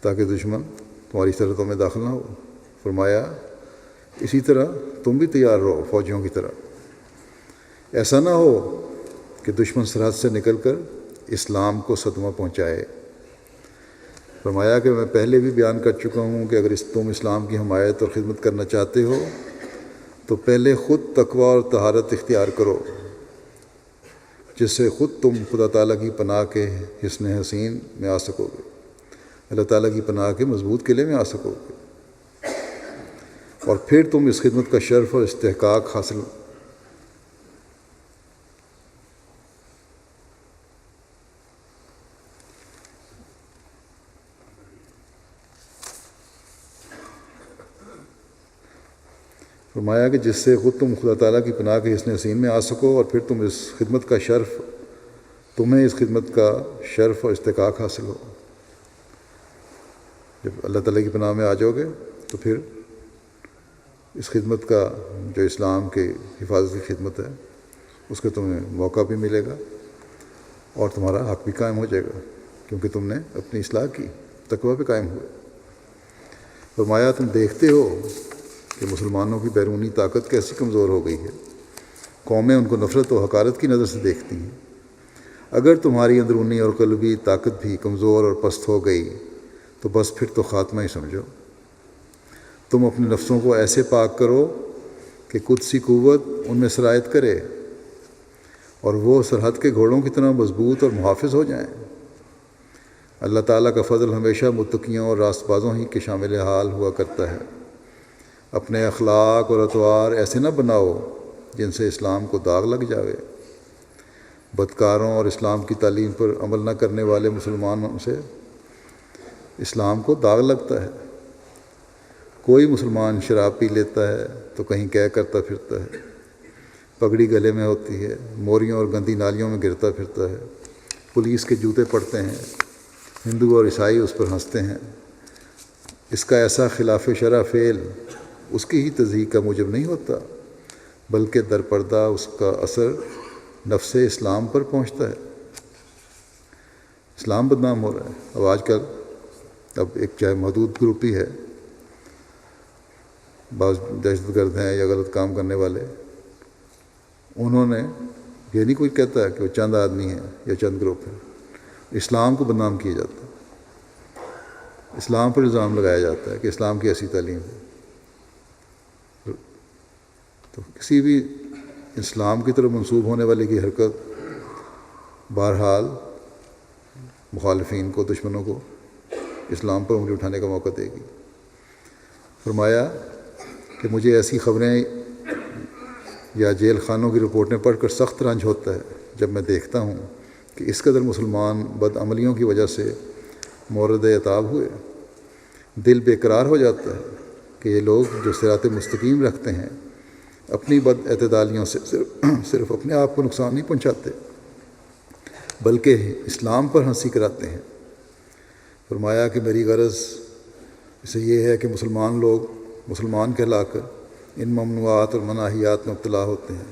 تاکہ دشمن تمہاری سرحدوں میں داخل نہ ہو۔ فرمایا اسی طرح تم بھی تیار رہو فوجیوں کی طرح، ایسا نہ ہو کہ دشمن سرحد سے نکل کر اسلام کو صدمہ پہنچائے۔ فرمایا کہ میں پہلے بھی بیان کر چکا ہوں کہ اگر تم اسلام کی حمایت اور خدمت کرنا چاہتے ہو تو پہلے خود تقوی اور طہارت اختیار کرو، جس سے خود تم خدا تعالیٰ کی پناہ کے حصن حسین میں آ سکو گے، اللہ تعالیٰ کی پناہ کے مضبوط قلعے میں آ سکو گے، اور پھر تم اس خدمت کا شرف اور استحقاق حاصل فرمایا کہ جس سے خود تم خدا تعالیٰ کی پناہ کے حصن حسین میں آ سکو، اور پھر تمہیں اس خدمت کا شرف اور استحقاق حاصل ہو۔ جب اللہ تعالیٰ کی پناہ میں آ جاؤ گے تو پھر اس خدمت کا جو اسلام کے حفاظت کی خدمت ہے اس کا تمہیں موقع بھی ملے گا اور تمہارا حق بھی قائم ہو جائے گا، کیونکہ تم نے اپنی اصلاح کی، تقوی پہ قائم ہوئے۔ فرمایا تم دیکھتے ہو کہ مسلمانوں کی بیرونی طاقت کیسی کمزور ہو گئی ہے، قومیں ان کو نفرت و حقارت کی نظر سے دیکھتی ہیں۔ اگر تمہاری اندرونی اور قلبی طاقت بھی کمزور اور پست ہو گئی تو بس پھر تو خاتمہ ہی سمجھو۔ تم اپنے نفسوں کو ایسے پاک کرو کہ قدسی قوت ان میں سرایت کرے اور وہ سرحد کے گھوڑوں کی طرح مضبوط اور محافظ ہو جائیں۔ اللہ تعالیٰ کا فضل ہمیشہ متقیوں اور راست بازوں ہی کے شامل حال ہوا کرتا ہے۔ اپنے اخلاق اور اطوار ایسے نہ بناؤ جن سے اسلام کو داغ لگ جاوے۔ بدکاروں اور اسلام کی تعلیم پر عمل نہ کرنے والے مسلمانوں سے اسلام کو داغ لگتا ہے۔ کوئی مسلمان شراب پی لیتا ہے تو کہیں کہہ کرتا پھرتا ہے، پگڑی گلے میں ہوتی ہے، موریوں اور گندی نالیوں میں گرتا پھرتا ہے، پولیس کے جوتے پڑتے ہیں، ہندو اور عیسائی اس پر ہنستے ہیں۔ اس کا ایسا خلاف شرع فعل اس کی ہی تضحیق کا موجب نہیں ہوتا، بلکہ در پردہ اس کا اثر نفس اسلام پر پہنچتا ہے۔ اسلام بدنام ہو رہا ہے۔ اب آج کل ایک چاہے محدود گروپ ہی ہے، بعض دہشت گرد ہیں یا غلط کام کرنے والے، انہوں نے یہ نہیں کوئی کہتا ہے کہ وہ چند آدمی ہیں یا چند گروپ ہیں، اسلام کو بدنام کیا جاتا ہے، اسلام پر الزام لگایا جاتا ہے کہ اسلام کی ایسی تعلیم ہے۔ تو کسی بھی اسلام کی طرف منسوب ہونے والے کی حرکت بہرحال مخالفین کو، دشمنوں کو اسلام پر انگلی اٹھانے کا موقع دے گی۔ فرمایا کہ مجھے ایسی خبریں یا جیل خانوں کی رپورٹیں پڑھ کر سخت رنج ہوتا ہے جب میں دیکھتا ہوں کہ اس قدر مسلمان بد عملیوں کی وجہ سے مورد عتاب ہوئے۔ دل بے قرار ہو جاتا ہے کہ یہ لوگ جو صراط مستقیم رکھتے ہیں اپنی بد اعتدالیوں سے صرف اپنے آپ کو نقصان نہیں پہنچاتے بلکہ اسلام پر ہنسی کراتے ہیں۔ فرمایا کہ میری غرض اسے یہ ہے کہ مسلمان کہلا کر ان ممنوعات اور مناہیات میں مبتلا ہوتے ہیں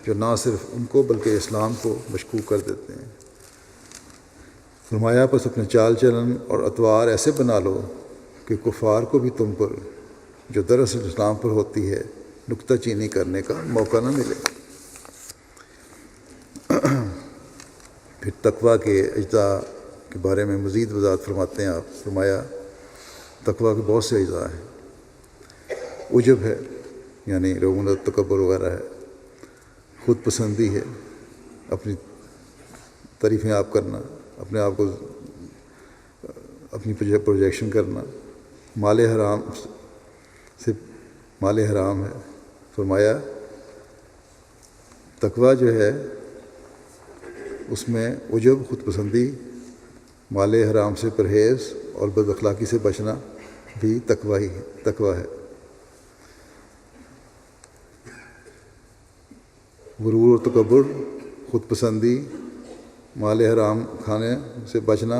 جو نہ صرف ان کو بلکہ اسلام کو مشکوک کر دیتے ہیں۔ فرمایا پس اپنے چال چلن اور اطوار ایسے بنا لو کہ کفار کو بھی تم پر جو دراصل اسلام پر ہوتی ہے نکتہ چینی کرنے کا موقع نہ ملے۔ پھر تقویٰ کے اجزاء کے بارے میں مزید وضاحت فرماتے ہیں آپ۔ فرمایا تقویٰ کے بہت سے اجزاء ہیں۔ عجب ہے، یعنی رغبت، تکبر وغیرہ ہے، خود پسندی ہے، اپنی تعریفیں آپ کرنا، اپنے آپ کو اپنی پروجیکشن کرنا، مال حرام ہے۔ فرمایا تقویٰ جو ہے اس میں عجب، خود پسندی، مال حرام سے پرہیز اور بد اخلاقی سے بچنا بھی تقویٰ ہے۔ غرور اور تکبر، خود پسندی، مال حرام کھانے سے بچنا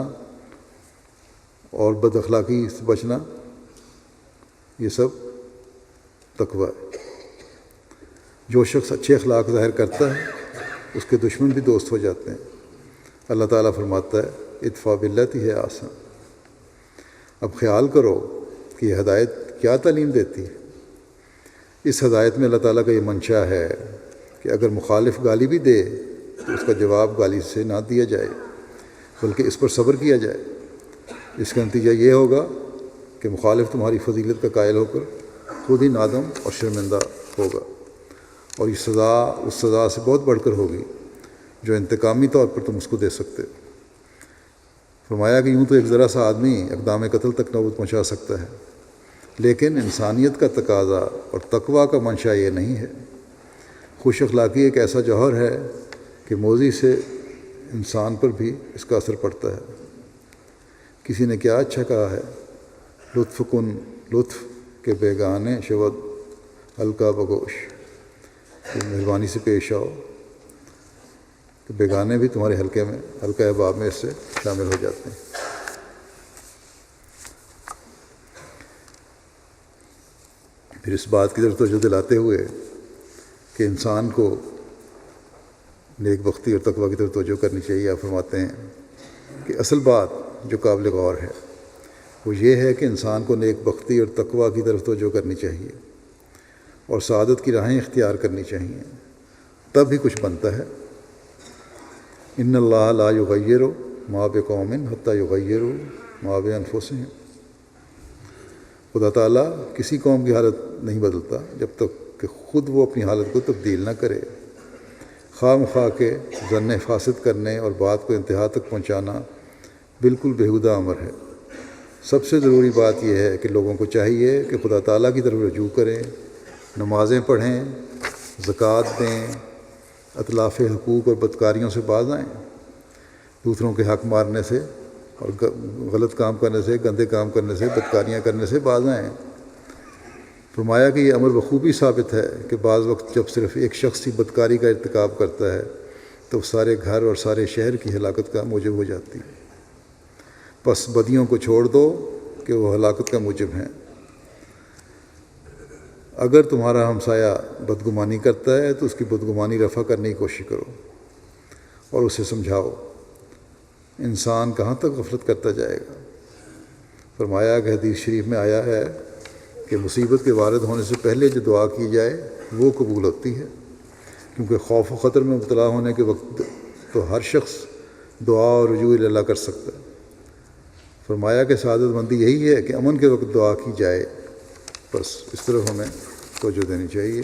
اور بد اخلاقی سے بچنا، یہ سب تقویٰ ہے۔ جو شخص اچھے اخلاق ظاہر کرتا ہے اس کے دشمن بھی دوست ہو جاتے ہیں۔ اللہ تعالیٰ فرماتا ہے ادفع باللتی ہے آسان۔ اب خیال کرو کہ یہ ہدایت کیا تعلیم دیتی ہے۔ اس ہدایت میں اللہ تعالیٰ کا یہ منشا ہے کہ اگر مخالف گالی بھی دے تو اس کا جواب گالی سے نہ دیا جائے بلکہ اس پر صبر کیا جائے۔ اس کا نتیجہ یہ ہوگا کہ مخالف تمہاری فضیلت کا قائل ہو کر خود ہی نادم اور شرمندہ ہوگا، اور یہ سزا اس سزا سے بہت بڑھ کر ہوگی جو انتقامی طور پر تم اس کو دے سکتے ہو۔ فرمایا کہ یوں تو ایک ذرا سا آدمی اقدام قتل تک نوبت پہنچا سکتا ہے، لیکن انسانیت کا تقاضا اور تقویٰ کا منشا یہ نہیں ہے۔ خوش اخلاقی ایک ایسا جوہر ہے کہ موذی سے انسان پر بھی اس کا اثر پڑتا ہے۔ کسی نے کیا اچھا کہا ہے، لطف کن لطف کے بیگانے شود ہلکا بگوش، مہربانی سے پیش آؤ کہ بیگانے بھی تمہارے حلقے میں، حلقہ احباب میں اس سے شامل ہو جاتے ہیں۔ پھر اس بات کی طرف توجہ دلاتے ہوئے کہ انسان کو نیک بختی اور تقویٰ کی طرف توجہ کرنی چاہیے، آپ فرماتے ہیں کہ اصل بات جو قابل غور ہے وہ یہ ہے کہ انسان کو نیک بختی اور تقویٰ کی طرف توجہ کرنی چاہیے اور سعادت کی راہیں اختیار کرنی چاہیے، تب ہی کچھ بنتا ہے۔ ان اللہ لا یغیر ما بقوم حتی یغیروا ما بانفسہم۔ خدا تعالیٰ کسی قوم کی حالت نہیں بدلتا جب تک کہ خود وہ اپنی حالت کو تبدیل نہ کرے۔ خواہ مخواہ کے ظن فاسد کرنے اور بات کو انتہا تک پہنچانا بالکل بیہودہ امر ہے۔ سب سے ضروری بات یہ ہے کہ لوگوں کو چاہیے کہ خدا تعالیٰ کی طرف رجوع کریں، نمازیں پڑھیں، زکوٰۃ دیں، اتلاف حقوق اور بدکاریوں سے باز آئیں، دوسروں کے حق مارنے سے اور غلط کام کرنے سے، گندے کام کرنے سے، بدکاریاں کرنے سے باز آئیں۔ فرمایا کہ یہ امر بخوبی ثابت ہے کہ بعض وقت جب صرف ایک شخص ہی بدکاری کا ارتکاب کرتا ہے تو سارے گھر اور سارے شہر کی ہلاکت کا موجب ہو جاتی ہے۔ پس بدیوں کو چھوڑ دو کہ وہ ہلاکت کا موجب ہیں۔ اگر تمہارا ہمسایہ بدگمانی کرتا ہے تو اس کی بدگمانی رفع کرنے کی کوشش کرو اور اسے سمجھاؤ۔ انسان کہاں تک غفلت کرتا جائے گا۔ فرمایا کہ حدیث شریف میں آیا ہے کہ مصیبت کے وارد ہونے سے پہلے جو دعا کی جائے وہ قبول ہوتی ہے، کیونکہ خوف و خطر میں مبتلا ہونے کے وقت تو ہر شخص دعا اور رجوع اللہ کر سکتا ہے۔ فرمایا کہ سعادت مندی یہی ہے کہ امن کے وقت دعا کی جائے، بس اس طرف ہمیں توجہ دینی چاہیے۔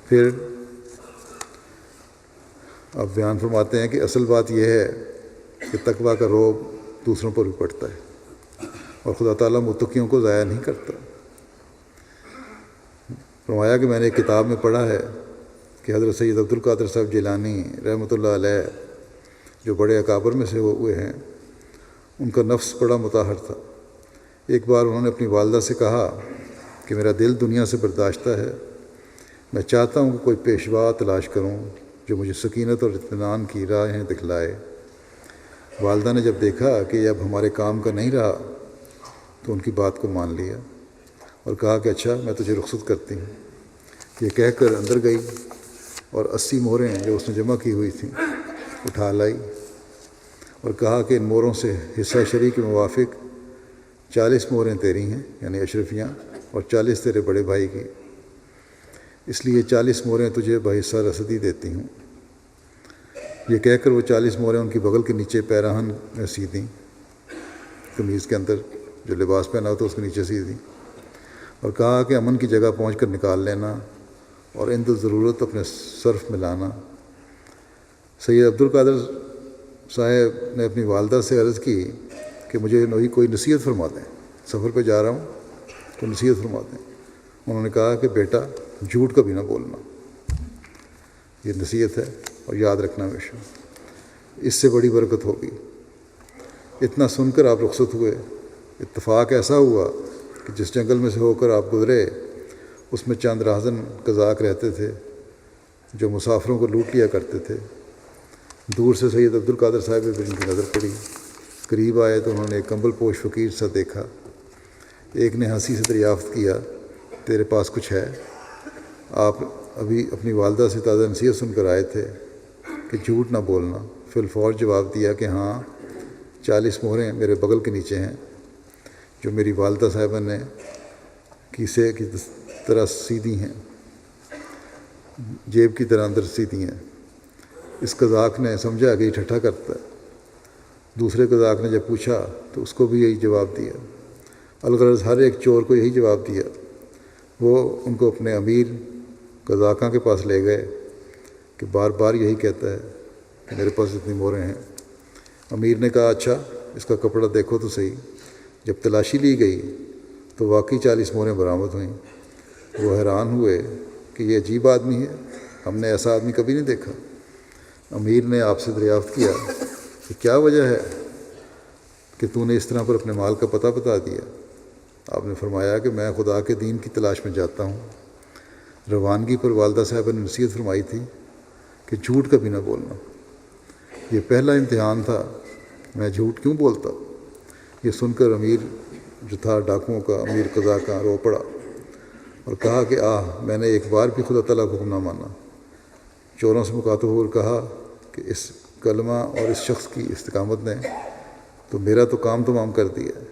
پھر آپ بیان فرماتے ہیں کہ اصل بات یہ ہے کہ تقویٰ کا رعب دوسروں پر بھی پڑتا ہے اور خدا تعالیٰ متقیوں کو ضائع نہیں کرتا۔ فرمایا کہ میں نے ایک کتاب میں پڑھا ہے کہ حضرت سید عبد القادر صاحب جیلانی رحمۃ اللہ علیہ جو بڑے اکابر میں سے ہوئے ہیں، ان کا نفس بڑا مطہر تھا۔ ایک بار انہوں نے اپنی والدہ سے کہا کہ میرا دل دنیا سے برداشتہ ہے، میں چاہتا ہوں کہ کوئی پیشوا تلاش کروں جو مجھے سکینت اور اطمینان کی راہیں دکھلائے۔ والدہ نے جب دیکھا کہ یہ اب ہمارے کام کا نہیں رہا تو ان کی بات کو مان لیا اور کہا کہ اچھا میں تجھے رخصت کرتی ہوں۔ یہ کہہ کر اندر گئی اور 80 مہریں جو اس نے جمع کی ہوئی تھیں اٹھا لائی اور کہا کہ ان مہروں سے حصہ شرعی کے موافق 40 مہریں تیری ہیں، یعنی اشرفیاں، اور 40 تیرے بڑے بھائی کی، اس لیے 40 مہریں تجھے بحصہ رسدی دیتی ہوں۔ یہ کہہ کر وہ 40 مہریں ان کی بغل کے نیچے پیراہن میں سی دیں، قمیض کے اندر جو لباس پہنا ہوتا اس کے نیچے سی دیں، اور کہا کہ امن کی جگہ پہنچ کر نکال لینا اور عند ضرورت اپنے صرف میں لانا۔ سید عبد القادر صاحب نے اپنی والدہ سے عرض کی کہ مجھے کوئی نصیحت فرما دیں، سفر پہ جا رہا ہوں تو نصیحت فرما دیں۔ انہوں نے کہا کہ بیٹا جھوٹ کبھی نہ بولنا، یہ نصیحت ہے اور یاد رکھنا ہمیشہ، اس سے بڑی برکت ہوگی۔ اتنا سن کر آپ رخصت ہوئے۔ اتفاق ایسا ہوا کہ جس جنگل میں سے ہو کر آپ گزرے اس میں چند راہزن قزاق رہتے تھے جو مسافروں کو لوٹ لیا کرتے تھے۔ دور سے سید عبد القادر صاحب پر ان کی نظر پڑی، قریب آئے تو انہوں نے ایک کمبل پوش فقیر سا دیکھا۔ ایک نے ہنسی سے دریافت کیا تیرے پاس کچھ ہے؟ آپ ابھی اپنی والدہ سے تازہ نصیحت سن کر آئے تھے کہ جھوٹ نہ بولنا۔ فی الفور جواب دیا کہ ہاں 40 مہریں میرے بغل کے نیچے ہیں جو میری والدہ صاحبہ نے کیسے کی طرح سیدھی ہیں، جیب کی طرح اندر سیدھی ہیں۔ اس قزاق نے سمجھا کہ یہ ٹھٹھا کرتا ہے۔ دوسرے قزاق نے جب پوچھا تو اس کو بھی یہی جواب دیا۔ الغرض ہر ایک چور کو یہی جواب دیا۔ وہ ان کو اپنے امیر قزاقاں کے پاس لے گئے کہ بار بار یہی کہتا ہے کہ میرے پاس اتنی مہریں ہیں۔ امیر نے کہا اچھا اس کا کپڑا دیکھو تو صحیح۔ جب تلاشی لی گئی تو واقعی 40 مہریں برآمد ہوئیں۔ وہ حیران ہوئے کہ یہ عجیب آدمی ہے، ہم نے ایسا آدمی کبھی نہیں دیکھا۔ امیر نے آپ سے دریافت کیا کہ کیا وجہ ہے کہ تو نے اس طرح پر اپنے مال کا پتہ بتا دیا؟ آپ نے فرمایا کہ میں خدا کے دین کی تلاش میں جاتا ہوں۔ روانگی پر والدہ صاحبہ نے نصیحت فرمائی تھی کہ جھوٹ کبھی نہ بولنا۔ یہ پہلا امتحان تھا، میں جھوٹ کیوں بولتا؟ یہ سن کر امیر جو تھا ڈاکوؤں کا امیر قزاق کا رو پڑا اور کہا کہ میں نے ایک بار بھی خدا تعالیٰ کو حکم نہ مانا۔ چوروں سے مخاطب ہو کر کہا کہ اس کلمہ اور اس شخص کی استقامت نے تو میرا تو کام تمام کر دیا ہے،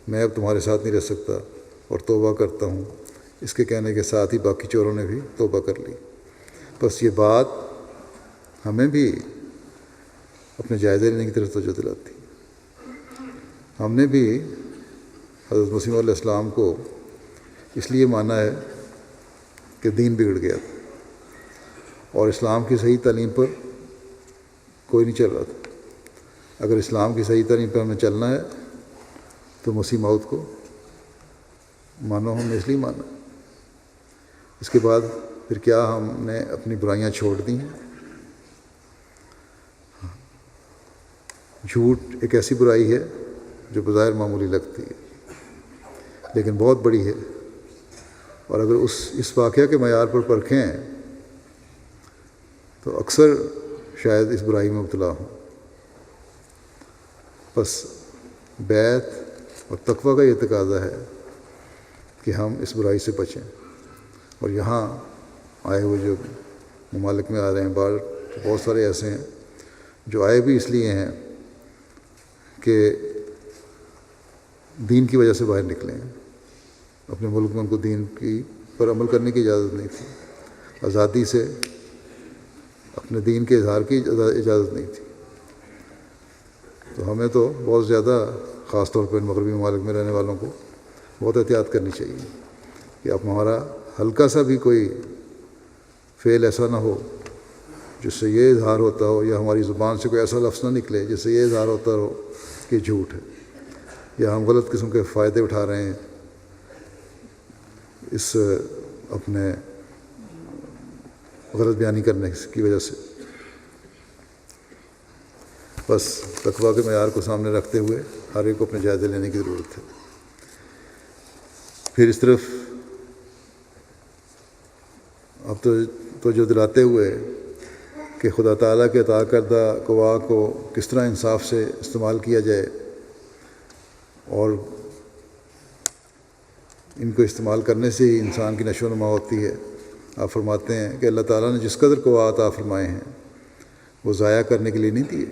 میں اب تمہارے ساتھ نہیں رہ سکتا اور توبہ کرتا ہوں۔ اس کے کہنے کے ساتھ ہی باقی چوروں نے بھی توبہ کر لی۔ بس یہ بات ہمیں بھی اپنے جائزے لینے کی طرف توجہ دلاتی۔ ہم نے بھی حضرت مسیح علیہ السلام کو اس لیے مانا ہے کہ دین بگڑ گیا تھا اور اسلام کی صحیح تعلیم پر کوئی نہیں چل رہا تھا۔ اگر اسلام کی صحیح تعلیم پر ہمیں چلنا ہے تو مسیح موعود کو مانو، ہم نے اس لیے مانا۔ اس کے بعد پھر کیا ہم نے اپنی برائیاں چھوڑ دی ہیں؟ جھوٹ ایک ایسی برائی ہے جو بظاہر معمولی لگتی ہے لیکن بہت بڑی ہے، اور اگر اس واقعہ کے معیار پر پرکھیں تو اکثر شاید اس برائی میں مبتلا ہوں۔ بس بیعت اور تقویٰ کا یہ تقاضا ہے کہ ہم اس برائی سے بچیں۔ اور یہاں آئے ہوئے جو ممالک میں آ رہے ہیں بہت سارے ایسے ہیں جو آئے بھی اس لیے ہیں کہ دین کی وجہ سے باہر نکلیں، اپنے ملک میں ان کو دین کی پر عمل کرنے کی اجازت نہیں تھی، آزادی سے اپنے دین کے اظہار کی اجازت نہیں تھی۔ تو ہمیں تو بہت زیادہ، خاص طور پر مغربی ممالک میں رہنے والوں کو بہت احتیاط کرنی چاہیے کہ اب ہمارا ہلکا سا بھی کوئی فعل ایسا نہ ہو جس سے یہ اظہار ہوتا ہو، یا ہماری زبان سے کوئی ایسا لفظ نہ نکلے جس سے یہ اظہار ہوتا ہو کہ جھوٹ ہے، یا ہم غلط قسم کے فائدے اٹھا رہے ہیں اس اپنے غلط بیانی کرنے کی وجہ سے۔ بس تقویٰ کے معیار کو سامنے رکھتے ہوئے ہر ایک کو اپنے جائزے لینے کی ضرورت ہے۔ پھر اس طرف اب تو جو دلاتے ہوئے کہ خدا تعالیٰ کے عطا کردہ قوا کو کس طرح انصاف سے استعمال کیا جائے، اور ان کو استعمال کرنے سے ہی انسان کی نشو و نما ہوتی ہے۔ آپ فرماتے ہیں کہ اللہ تعالیٰ نے جس قدر قوا عطا فرمائے ہیں وہ ضائع کرنے کے لیے نہیں دیے،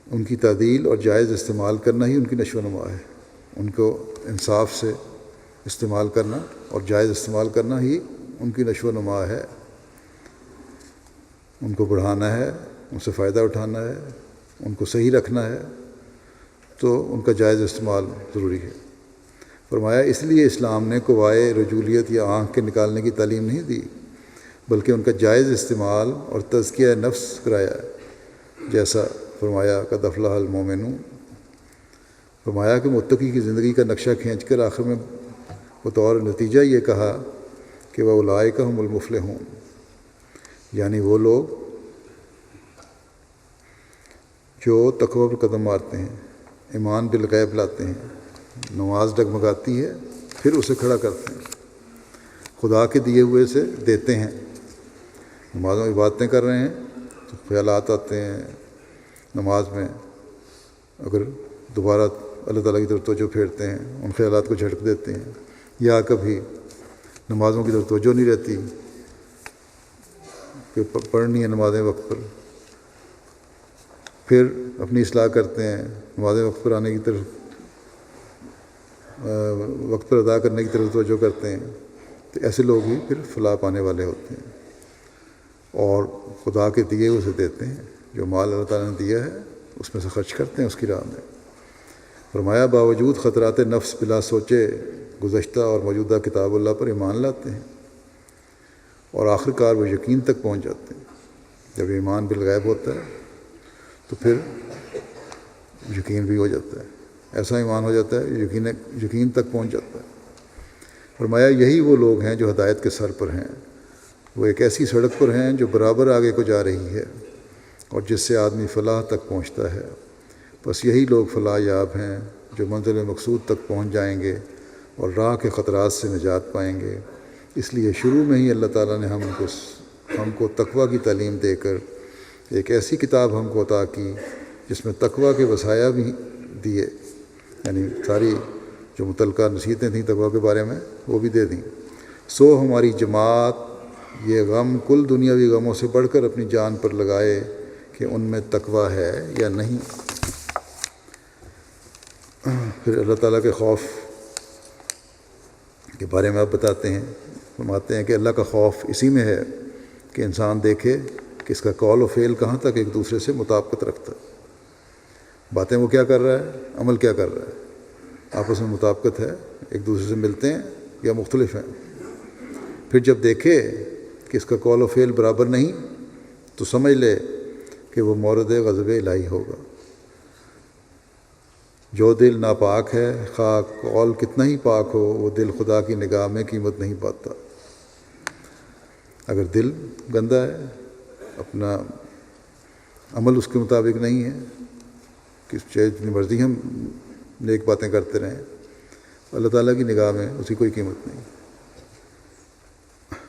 ان کی تعدیل اور جائز استعمال کرنا ہی ان کی نشو و نما ہے۔ ان کو انصاف سے استعمال کرنا اور جائز استعمال کرنا ہی ان کی نشو و نما ہے۔ ان کو بڑھانا ہے، ان سے فائدہ اٹھانا ہے، ان کو صحیح رکھنا ہے، تو ان کا جائز استعمال ضروری ہے۔ فرمایا اس لیے اسلام نے قوائے رجولیت یا آنکھ کے نکالنے کی تعلیم نہیں دی، بلکہ ان کا جائز استعمال اور تزکیہ نفس کرایا ہے، جیسا فرمایا قد افلح المومنون۔ فرمایا کہ متقی کی زندگی کا نقشہ کھینچ کر آخر میں بطور نتیجہ یہ کہا کہ وَأُولَٰئِکَ هُمُ الْمُفْلِحُونَ، یعنی وہ لوگ جو تقوی پر قدم مارتے ہیں، ایمان بالغیب لاتے ہیں، نماز ڈگمگاتی ہے پھر اسے کھڑا کرتے ہیں، خدا کے دیے ہوئے سے دیتے ہیں۔ نمازوں میں عبادتیں کر رہے ہیں تو خیالات آتے ہیں نماز میں، اگر دوبارہ اللہ تعالیٰ کی طرف توجہ پھیرتے ہیں ان خیالات کو جھٹک دیتے ہیں، یا کبھی نمازوں کی طرف توجہ نہیں رہتی کہ پڑھنی ہے نمازیں وقت پر، پھر اپنی اصلاح کرتے ہیں، نمازیں وقت پر آنے کی طرف، وقت پر ادا کرنے کی طرف توجہ کرتے ہیں، تو ایسے لوگ ہی پھر فلاح پانے والے ہوتے ہیں اور خدا کے دیے اسے دیتے ہیں۔ جو مال اللہ تعالیٰ نے دیا ہے اس میں سے خرچ کرتے ہیں اس کی راہ میں۔ فرمایا باوجود خطرات نفس بلا سوچے گزشتہ اور موجودہ کتاب اللہ پر ایمان لاتے ہیں، اور آخر کار وہ یقین تک پہنچ جاتے ہیں۔ جب ایمان بالغیب ہوتا ہے تو پھر یقین بھی ہو جاتا ہے، ایسا ایمان ہو جاتا ہے یقین تک پہنچ جاتا ہے۔ فرمایا یہی وہ لوگ ہیں جو ہدایت کے سر پر ہیں، وہ ایک ایسی سڑک پر ہیں جو برابر آگے کو جا رہی ہے اور جس سے آدمی فلاح تک پہنچتا ہے۔ بس یہی لوگ فلاح یاب ہیں جو منزل مقصود تک پہنچ جائیں گے اور راہ کے خطرات سے نجات پائیں گے۔ اس لیے شروع میں ہی اللہ تعالیٰ نے ہم کو تقویٰ کی تعلیم دے کر ایک ایسی کتاب ہم کو عطا کی جس میں تقویٰ کے وصایا بھی دیے، یعنی ساری جو متعلقہ نصیحتیں تھیں تقویٰ کے بارے میں وہ بھی دے دیں۔ سو ہماری جماعت یہ غم کل دنیاوی غموں سے بڑھ کر اپنی جان پر لگائے کہ ان میں تقویٰ ہے یا نہیں۔ پھر اللہ تعالیٰ کے خوف کے بارے میں آپ بتاتے ہیں، فرماتے ہیں کہ اللہ کا خوف اسی میں ہے کہ انسان دیکھے کہ اس کا قول و فعل کہاں تک ایک دوسرے سے مطابقت رکھتا ہے۔ باتیں وہ کیا کر رہا ہے، عمل کیا کر رہا ہے، آپس میں مطابقت ہے، ایک دوسرے سے ملتے ہیں یا مختلف ہیں۔ پھر جب دیکھے کہ اس کا قول و فعل برابر نہیں تو سمجھ لے کہ وہ مورد غضب الہی ہوگا۔ جو دل ناپاک ہے خواہ قول کتنا ہی پاک ہو وہ دل خدا کی نگاہ میں قیمت نہیں پاتا۔ اگر دل گندا ہے، اپنا عمل اس کے مطابق نہیں ہے، کہ چاہے جتنی مرضی ہم نیک باتیں کرتے رہیں، اللہ تعالیٰ کی نگاہ میں اس کی کوئی قیمت نہیں،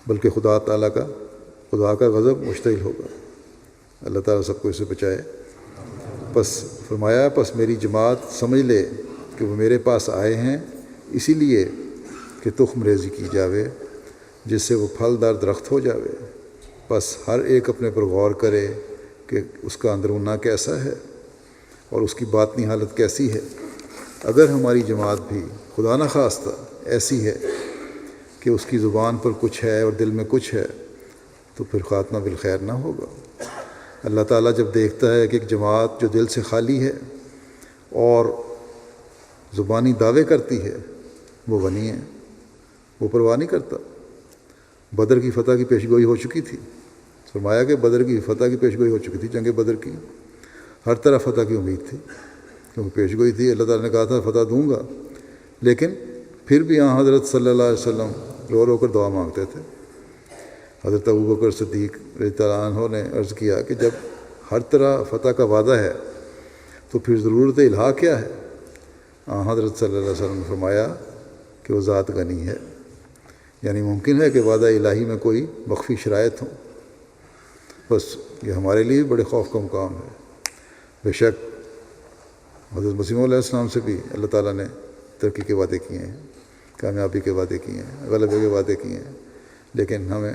بلکہ خدا کا غضب مشتعل ہوگا۔ اللہ تعالیٰ سب کو اس سے بچائے۔ فرمایا پس میری جماعت سمجھ لے کہ وہ میرے پاس آئے ہیں اسی لیے کہ تخم ریزی کی جاوے جس سے وہ پھلدار درخت ہو جاوے۔ بس ہر ایک اپنے پر غور کرے کہ اس کا اندرونہ کیسا ہے اور اس کی باطنی حالت کیسی ہے۔ اگر ہماری جماعت بھی خدا نخواستہ ایسی ہے کہ اس کی زبان پر کچھ ہے اور دل میں کچھ ہے تو پھر خاتمہ بالخیر نہ ہوگا۔ اللہ تعالیٰ جب دیکھتا ہے کہ ایک جماعت جو دل سے خالی ہے اور زبانی دعوے کرتی ہے وہ غنی ہے، وہ پرواہ نہیں کرتا۔ بدر کی فتح کی پیشگوئی ہو چکی تھی، فرمایا کہ بدر کی فتح کی پیشگوئی ہو چکی تھی، جنگ بدر کی ہر طرح فتح کی امید تھی کیونکہ پیشگوئی تھی، اللہ تعالیٰ نے کہا تھا فتح دوں گا، لیکن پھر بھی یہاں حضرت صلی اللہ علیہ وسلم رو رو کر دعا مانگتے تھے۔ حضرت ابوبکر صدیق رضی اللہ عنہ نے عرض کیا کہ جب ہر طرح فتح کا وعدہ ہے تو پھر ضرورت الہا کیا ہے؟ حضرت صلی اللہ علیہ وسلم نے فرمایا کہ وہ ذات غنی ہے، یعنی ممکن ہے کہ وعدہ الہی میں کوئی مخفی شرائط ہوں، بس یہ ہمارے لیے بڑے خوف کا مقام ہے۔ بے شک حضرت مسیح علیہ السلام سے بھی اللہ تعالیٰ نے ترقی کے وعدے کیے ہیں، کامیابی کے وعدے کیے ہیں، غلبے کے وعدے کیے ہیں، لیکن ہمیں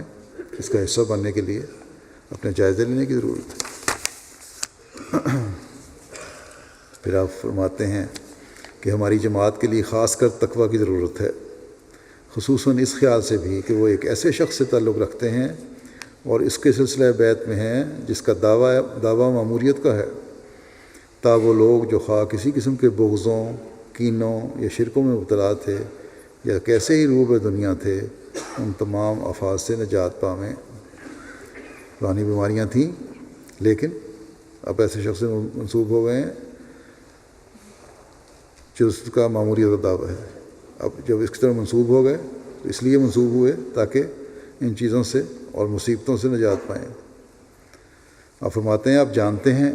اس کا حصہ بننے کے لیے اپنے جائزے لینے کی ضرورت ہے۔ پھر آپ فرماتے ہیں کہ ہماری جماعت کے لیے خاص کر تقویٰ کی ضرورت ہے، خصوصاً اس خیال سے بھی کہ وہ ایک ایسے شخص سے تعلق رکھتے ہیں اور اس کے سلسلہ بیعت میں ہیں جس کا دعویٰ معموریت کا ہے، تا وہ لوگ جو خواہ کسی قسم کے بغضوں، کینوں یا شرکوں میں مبتلا تھے یا کیسے ہی روب دنیا تھے، ان تمام آفات سے نجات پائیں۔ پرانی بیماریاں تھیں لیکن اب ایسے شخص سے منسوب ہو گئے ہیں جو اس کا معمولیت کا دعویٰ ہے۔ اب جب اس کی طرح منسوب ہو گئے تو اس لیے منسوب ہوئے تاکہ ان چیزوں سے اور مصیبتوں سے نجات پائیں۔ آپ فرماتے ہیں آپ جانتے ہیں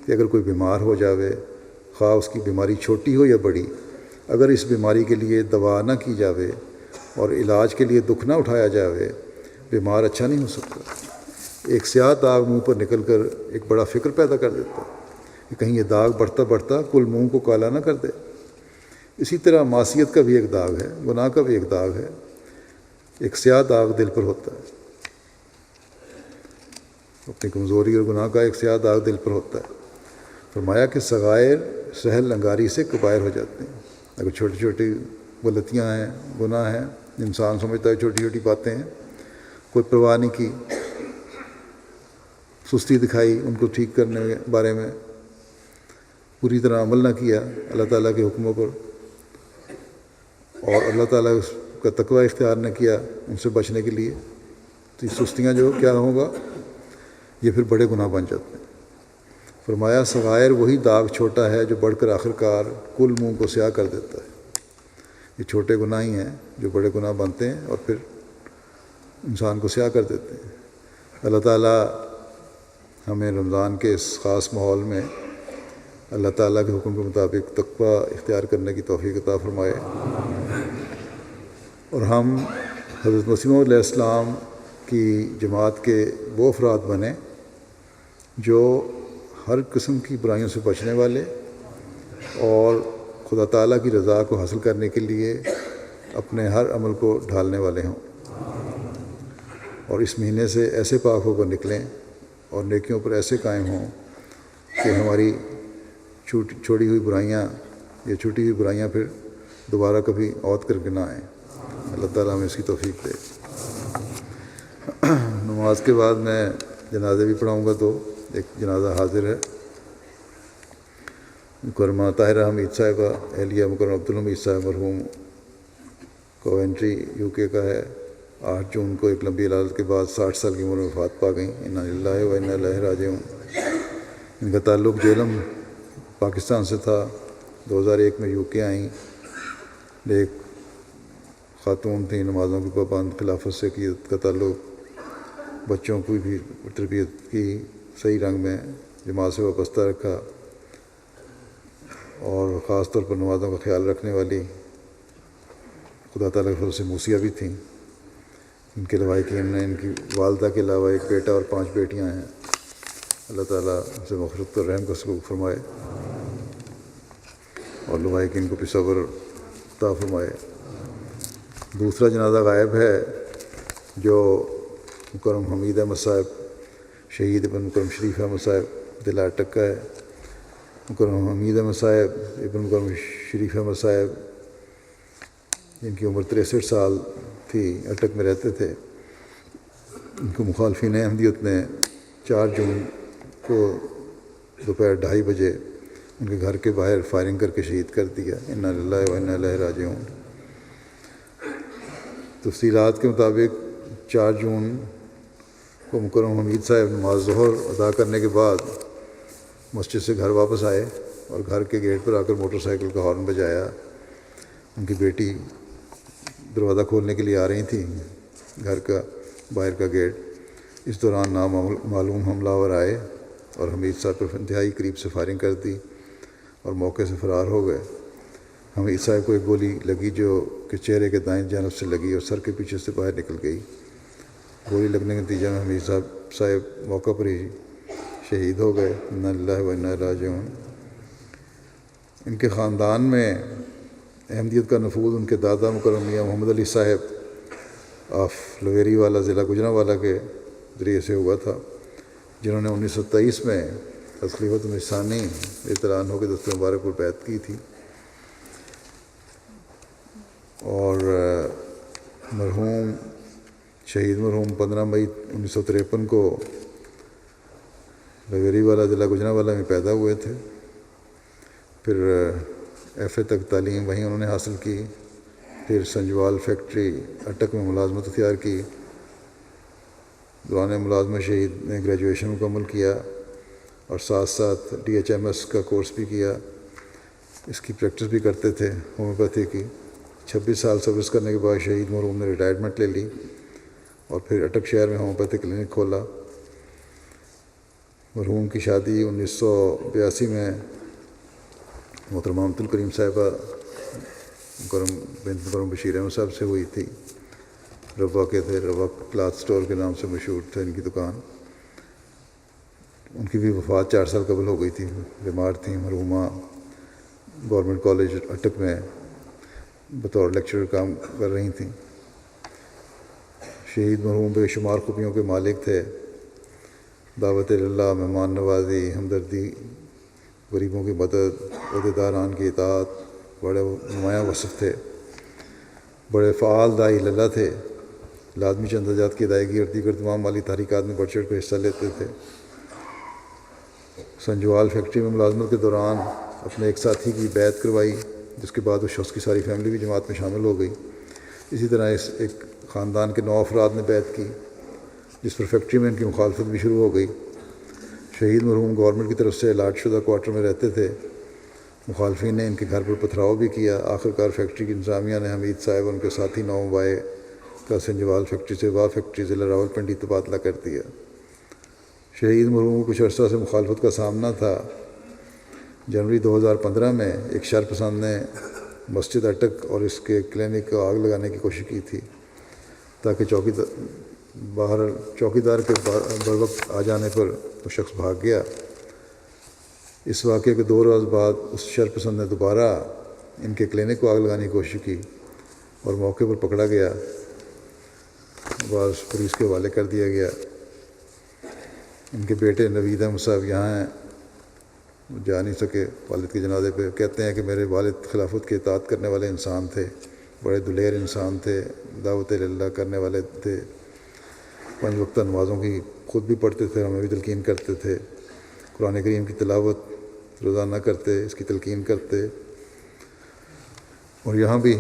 کہ اگر کوئی بیمار ہو جاوے، خواہ اس کی بیماری چھوٹی ہو یا بڑی، اگر اس بیماری کے لیے دوا نہ کی جاوے اور علاج کے لیے دکھ نہ اٹھایا جاوے، بیمار اچھا نہیں ہو سکتا۔ ایک سیاہ داغ منہ پر نکل کر ایک بڑا فکر پیدا کر دیتا کہ کہیں یہ داغ بڑھتا بڑھتا کل منہ کو کالا نہ کر دے۔ اسی طرح معصیت کا بھی ایک داغ ہے، گناہ کا بھی ایک داغ ہے، ایک سیاہ داغ دل پر ہوتا ہے، اپنی کمزوری اور گناہ کا ایک سیاہ داغ دل پر ہوتا ہے۔ فرمایا کہ صغائر سہل انگاری سے کبائر ہو جاتے ہیں۔ اگر چھوٹی چھوٹی غلطیاں ہیں، گناہ ہیں، انسان سمجھتا ہے چھوٹی چھوٹی باتیں ہیں، کوئی پرواہ نہیں کی، سستی دکھائی ان کو ٹھیک کرنے کے بارے میں، پوری طرح عمل نہ کیا اللہ تعالیٰ کے حکموں پر، اور اللہ تعالیٰ کا تقوی اختیار نہ کیا ان سے بچنے کے لیے، تو یہ سستیاں جو کیا ہوگا، یہ پھر بڑے گناہ بن جاتے ہیں۔ فرمایا صغائر وہی داغ چھوٹا ہے جو بڑھ کر آخر کار کل منہ کو سیاہ کر دیتا ہے۔ یہ چھوٹے گناہ ہی ہیں جو بڑے گناہ بنتے ہیں اور پھر انسان کو سیاہ کر دیتے ہیں۔ اللہ تعالیٰ ہمیں رمضان کے اس خاص ماحول میں اللہ تعالیٰ کے حکم کے مطابق تقویٰ اختیار کرنے کی توفیق عطا فرمائے، اور ہم حضرت مسیح علیہ السلام کی جماعت کے وہ افراد بنیں جو ہر قسم کی برائیوں سے بچنے والے اور خدا تعالیٰ کی رضا کو حاصل کرنے کے لیے اپنے ہر عمل کو ڈھالنے والے ہوں، اور اس مہینے سے ایسے پاک ہو کر نکلیں اور نیکیوں پر ایسے قائم ہوں کہ ہماری چھوڑی ہوئی برائیاں یا چھوٹی ہوئی برائیاں پھر دوبارہ کبھی عود کر کے نہ آئیں۔ اللہ تعالیٰ ہمیں اس کی توفیق دے۔ نماز کے بعد میں جنازے بھی پڑھاؤں گا، تو ایک جنازہ حاضر ہے۔ مکرمہ طاہرہ حمید صاحبہ اہلیہ مکرم عبدالحمید صاحب مرحوم کوونٹری یو کے کا ہے۔ 8 جون کو ایک لمبی علالت کے بعد 60 سال کی عمر میں وفات پا گئیں۔ انا للہ و انا الیہ راجعون۔ ان کا تعلق جیلم پاکستان سے تھا۔ 2001 میں یو کے آئیں، ایک خاتون تھیں، نمازوں کی پابند، خلافت سے کا تعلق، بچوں کو بھی تربیت کی صحیح رنگ میں، جماعت سے وابستہ رکھا، اور خاص طور پر نمازوں کا خیال رکھنے والی، خدا تعالیٰ کے فضل سے موسیہ بھی تھیں۔ ان کے لوائقین نے، ان کی والدہ کے علاوہ ایک بیٹا اور 5 بیٹیاں ہیں۔ اللہ تعالیٰ ان سے مغفرت اور رحم کا سلوک فرمائے اور لوائقین کو بھی صبر عطا فرمائے۔ دوسرا جنازہ غائب ہے جو مکرم حمید احمد صاحب، شہید ابن مکرم شریف احمد صاحب دل اٹک کا ہے۔ مکرم حمید احمد صاحب ابن مکرم شریف احمد صاحب، جن کی عمر 63 سال تھی اٹک میں رہتے تھے، ان کو مخالفین احمدیت نے 4 جون کو دوپہر 2:30 بجے ان کے گھر کے باہر فائرنگ کر کے شہید کر دیا۔ انا للہ و انا الیہ راجعون۔ تفصیلات کے مطابق 4 جون کو مکرم حمید صاحب نماز ظہر ادا کرنے کے بعد مسجد سے گھر واپس آئے اور گھر کے گیٹ پر آ کر موٹر سائیکل کا ہارن بجایا۔ ان کی بیٹی دروازہ کھولنے کے لیے آ رہی تھیں گھر کا باہر کا گیٹ۔ اس دوران نامعلوم حملہ آور آئے اور حمید صاحب پر انتہائی قریب سے فائرنگ کر دی اور موقع سے فرار ہو گئے۔ حمید صاحب کو ایک گولی لگی جو کہ چہرے کے دائیں جانب سے لگی اور سر کے پیچھے سے باہر نکل گئی۔ گولی لگنے کے نتیجے میں حمید صاحب موقع پر ہی شہید ہو گئے۔ انا للہ و انا الیہ راجعون۔ ان کے خاندان میں احمدیت کا نفوذ ان کے دادا مکرم میاں محمد علی صاحب آف لویری والا ضلع گوجرانوالہ کے ذریعے سے ہوا تھا، جنہوں نے 1923 میں از خلیفۃ المسیح ثانی اعلان ہو کے دست مبارک پر بیعت کی تھی۔ اور شہید مرحوم 15 مئی 1953 کو لویری والا ضلع گوجرانوالہ میں پیدا ہوئے تھے۔ پھر ایف اے تک تعلیم وہیں انہوں نے حاصل کی، پھر سنجوال فیکٹری اٹک میں ملازمت اختیار کی۔ دوران ملازمت شہید نے گریجویشن مکمل کیا اور ساتھ ساتھ DHMS کا کورس بھی کیا، اس کی پریکٹس بھی کرتے تھے ہومیوپیتھی کی۔ 26 سال سروس کرنے کے بعد شہید مرحوم نے ریٹائرمنٹ لے لی اور پھر اٹک شہر میں ہومیوپیتھی کلینک کھولا۔ مرحوم کی شادی 1982 میں محترمہ عبد الکریم صاحبہ بنت مکرم بشیر احمد صاحب سے ہوئی تھی۔ روا کے تھے، روا کلاتھ سٹور کے نام سے مشہور تھے ان کی دکان۔ ان کی بھی وفات 4 سال قبل ہو گئی تھی، بیمار تھیں۔ مرحومہ گورنمنٹ کالج اٹک میں بطور لیکچرر کام کر رہی تھیں۔ شہید مرحوم بے شمار خوبیوں کے مالک تھے، دعوت اللہ، مہمان نوازی، ہمدردی، غریبوں کی مدد، عہدیداران کی اطاعت بڑے نمایاں وصف تھے۔ بڑے فعال داعی اللہ تھے، لازمی چندہ کی ادائیگی اور دیگر تمام مالی تحریکات میں بڑھ چڑھ کر حصہ لیتے تھے۔ سنجوال فیکٹری میں ملازمت کے دوران اپنے ایک ساتھی کی بیعت کروائی، جس کے بعد اس شخص کی ساری فیملی بھی جماعت میں شامل ہو گئی۔ اسی طرح اس ایک خاندان کے 9 افراد نے بیعت کی، جس پر فیکٹری میں ان کی مخالفت بھی شروع ہو گئی۔ شہید مرحوم گورنمنٹ کی طرف سے الاٹ شدہ کوارٹر میں رہتے تھے۔ مخالفین نے ان کے گھر پر پتھراؤ بھی کیا۔ آخرکار فیکٹری کی انتظامیہ نے حمید صاحب اور ان کے ساتھی 9 بائے کا سنجوال فیکٹری سے واہ فیکٹری ضلع راولپنڈی تبادلہ کر دیا۔ شہید مرحوم کو کچھ عرصہ سے مخالفت کا سامنا تھا۔ جنوری 2015 میں ایک شرپسند نے مسجد اٹک اور اس کے کلینک کو آگ لگانے کی کوشش کی تھی، تاکہ چوکیدار کے بروقت آ جانے پر وہ شخص بھاگ گیا۔ اس واقعے کے 2 روز بعد اس شرپسند نے دوبارہ ان کے کلینک کو آگ لگانے کی کوشش کی اور موقع پر پکڑا گیا، بعض پولیس کے حوالے کر دیا گیا۔ ان کے بیٹے نوید احمد صاحب یہاں ہیں، جا نہیں سکے والد کے جنازے پہ۔ کہتے ہیں کہ میرے والد خلافت کی اطاعت کرنے والے انسان تھے، بڑے دلیر انسان تھے، دعوت اللہ کرنے والے تھے، 5 وقتہ نمازوں کی خود بھی پڑھتے تھے، ہمیں بھی تلقین کرتے تھے، قرآن کریم کی تلاوت روزانہ کرتے، اس کی تلقین کرتے، اور یہاں بھی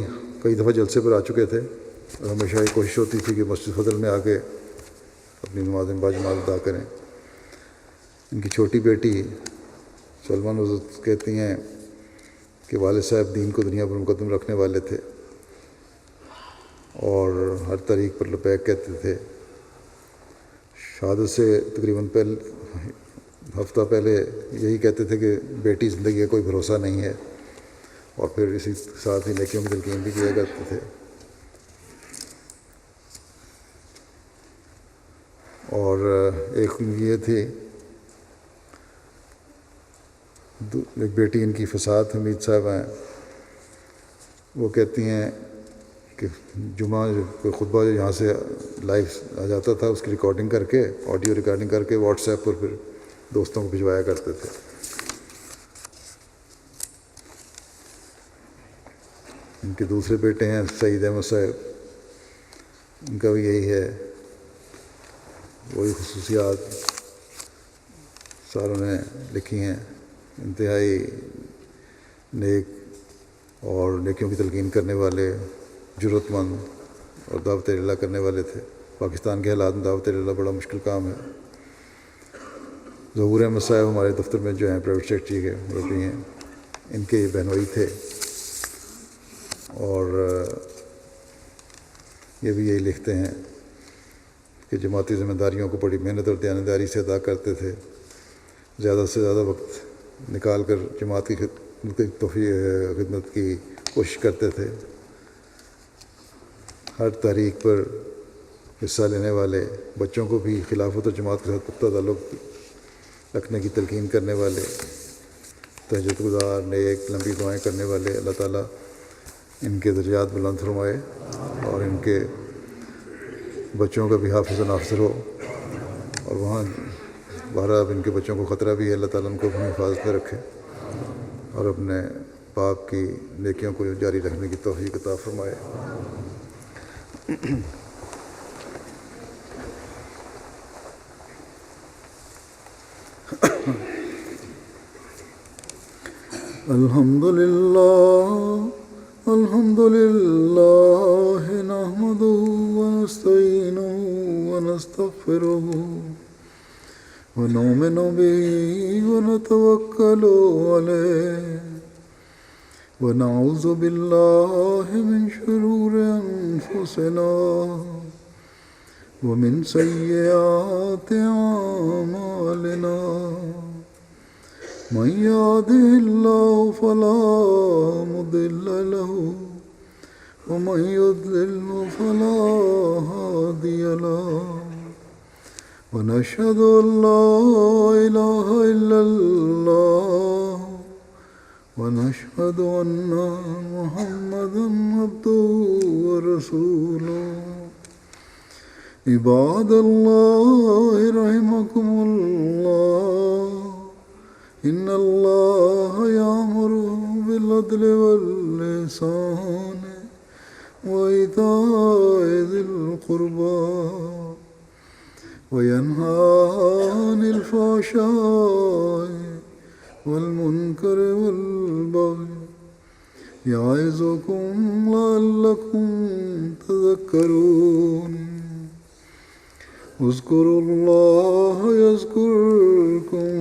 کئی دفعہ جلسے پر آ چکے تھے، اور ہمیشہ یہ کوشش ہوتی تھی کہ مسجد فضل میں آ کے اپنی نمازیں باجماعت ادا کریں۔ ان کی چھوٹی بیٹی سلمان نوزت کہتی ہیں کہ والد صاحب دین کو دنیا پر مقدم رکھنے والے تھے اور ہر طریق پر لبیک کہتے تھے۔ شہادت سے تقریباً ہفتہ پہلے یہی کہتے تھے کہ بیٹی زندگی کا کوئی بھروسہ نہیں ہے، اور پھر اسی ساتھ ہی نیکیوں کی تلقین بھی کیا کرتے تھے۔ اور ایک یہ تھی، ایک بیٹی ان کی فساد حمید صاحب ہیں، وہ کہتی ہیں کہ جمعہ کوئی خطبہ یہاں سے لائیو آ جاتا تھا، اس کی ریکارڈنگ کر کے، آڈیو ریکارڈنگ کر کے واٹس ایپ پر پھر دوستوں کو بھجوایا کرتے تھے۔ ان کے دوسرے بیٹے ہیں سعید احمد صاحب، ان کا بھی یہی ہے، وہی خصوصیات ساروں نے لکھی ہیں، انتہائی نیک اور نیکیوں کی تلقین کرنے والے، جرأت مند اور دعوت اللہ کرنے والے تھے۔ پاکستان کے حالات میں دعوت اللہ بڑا مشکل کام ہے۔ ظہور احمد صاحب ہمارے دفتر میں جو ہیں پرائیویٹ سیکرٹری کے مربی ہیں، ان کے بہنوئی تھے، اور یہ بھی یہی لکھتے ہیں کہ جماعتی ذمہ داریوں کو بڑی محنت اور دیانتداری سے ادا کرتے تھے، زیادہ سے زیادہ وقت نکال کر جماعت کی خدمت کی کوشش کرتے تھے۔ ہر تحریک پر حصہ لینے والے بچوں کو بھی خلافت اور جماعت کے ساتھ پختہ تعلق رکھنے کی تلقین کرنے والے، تہجد گزار، نیک، لمبی دعائیں کرنے والے، اللہ تعالیٰ ان کے درجات بلند فرمائے اور ان کے بچوں کا بھی حافظ و ناصر ہو، اور وہاں بہرحال اب ان کے بچوں کو خطرہ بھی ہے، اللہ تعالیٰ ان کو اپنی حفاظت میں رکھے اور اپنے پاک کی نیکیوں کو جاری رکھنے کی توفیق عطا فرمائے۔ الحمد للہ نحمده ونستعینه ونستغفره ونؤمن به ونتوکل علیہ ونعوذ باللہ من شرور انفسنا ومن سیئات اعمالنا، من يهده الله فلا مضل له ومن يضلل فلا هادي له، ونشهد أن لا إله إلا الله ونشهد أن محمدا عبده ورسوله۔ عباد الله رحمكم الله، إن الله يأمر بالعدل والإحسان وإيتاء ذي القربى وينهى عن الفحشاء والمنكر والبغي يعظكم لعلكم تذكرون۔ اذكروا الله يذكركم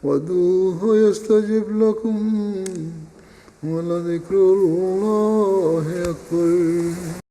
وادعوه يستجب لكم ولذكر الله أكبر۔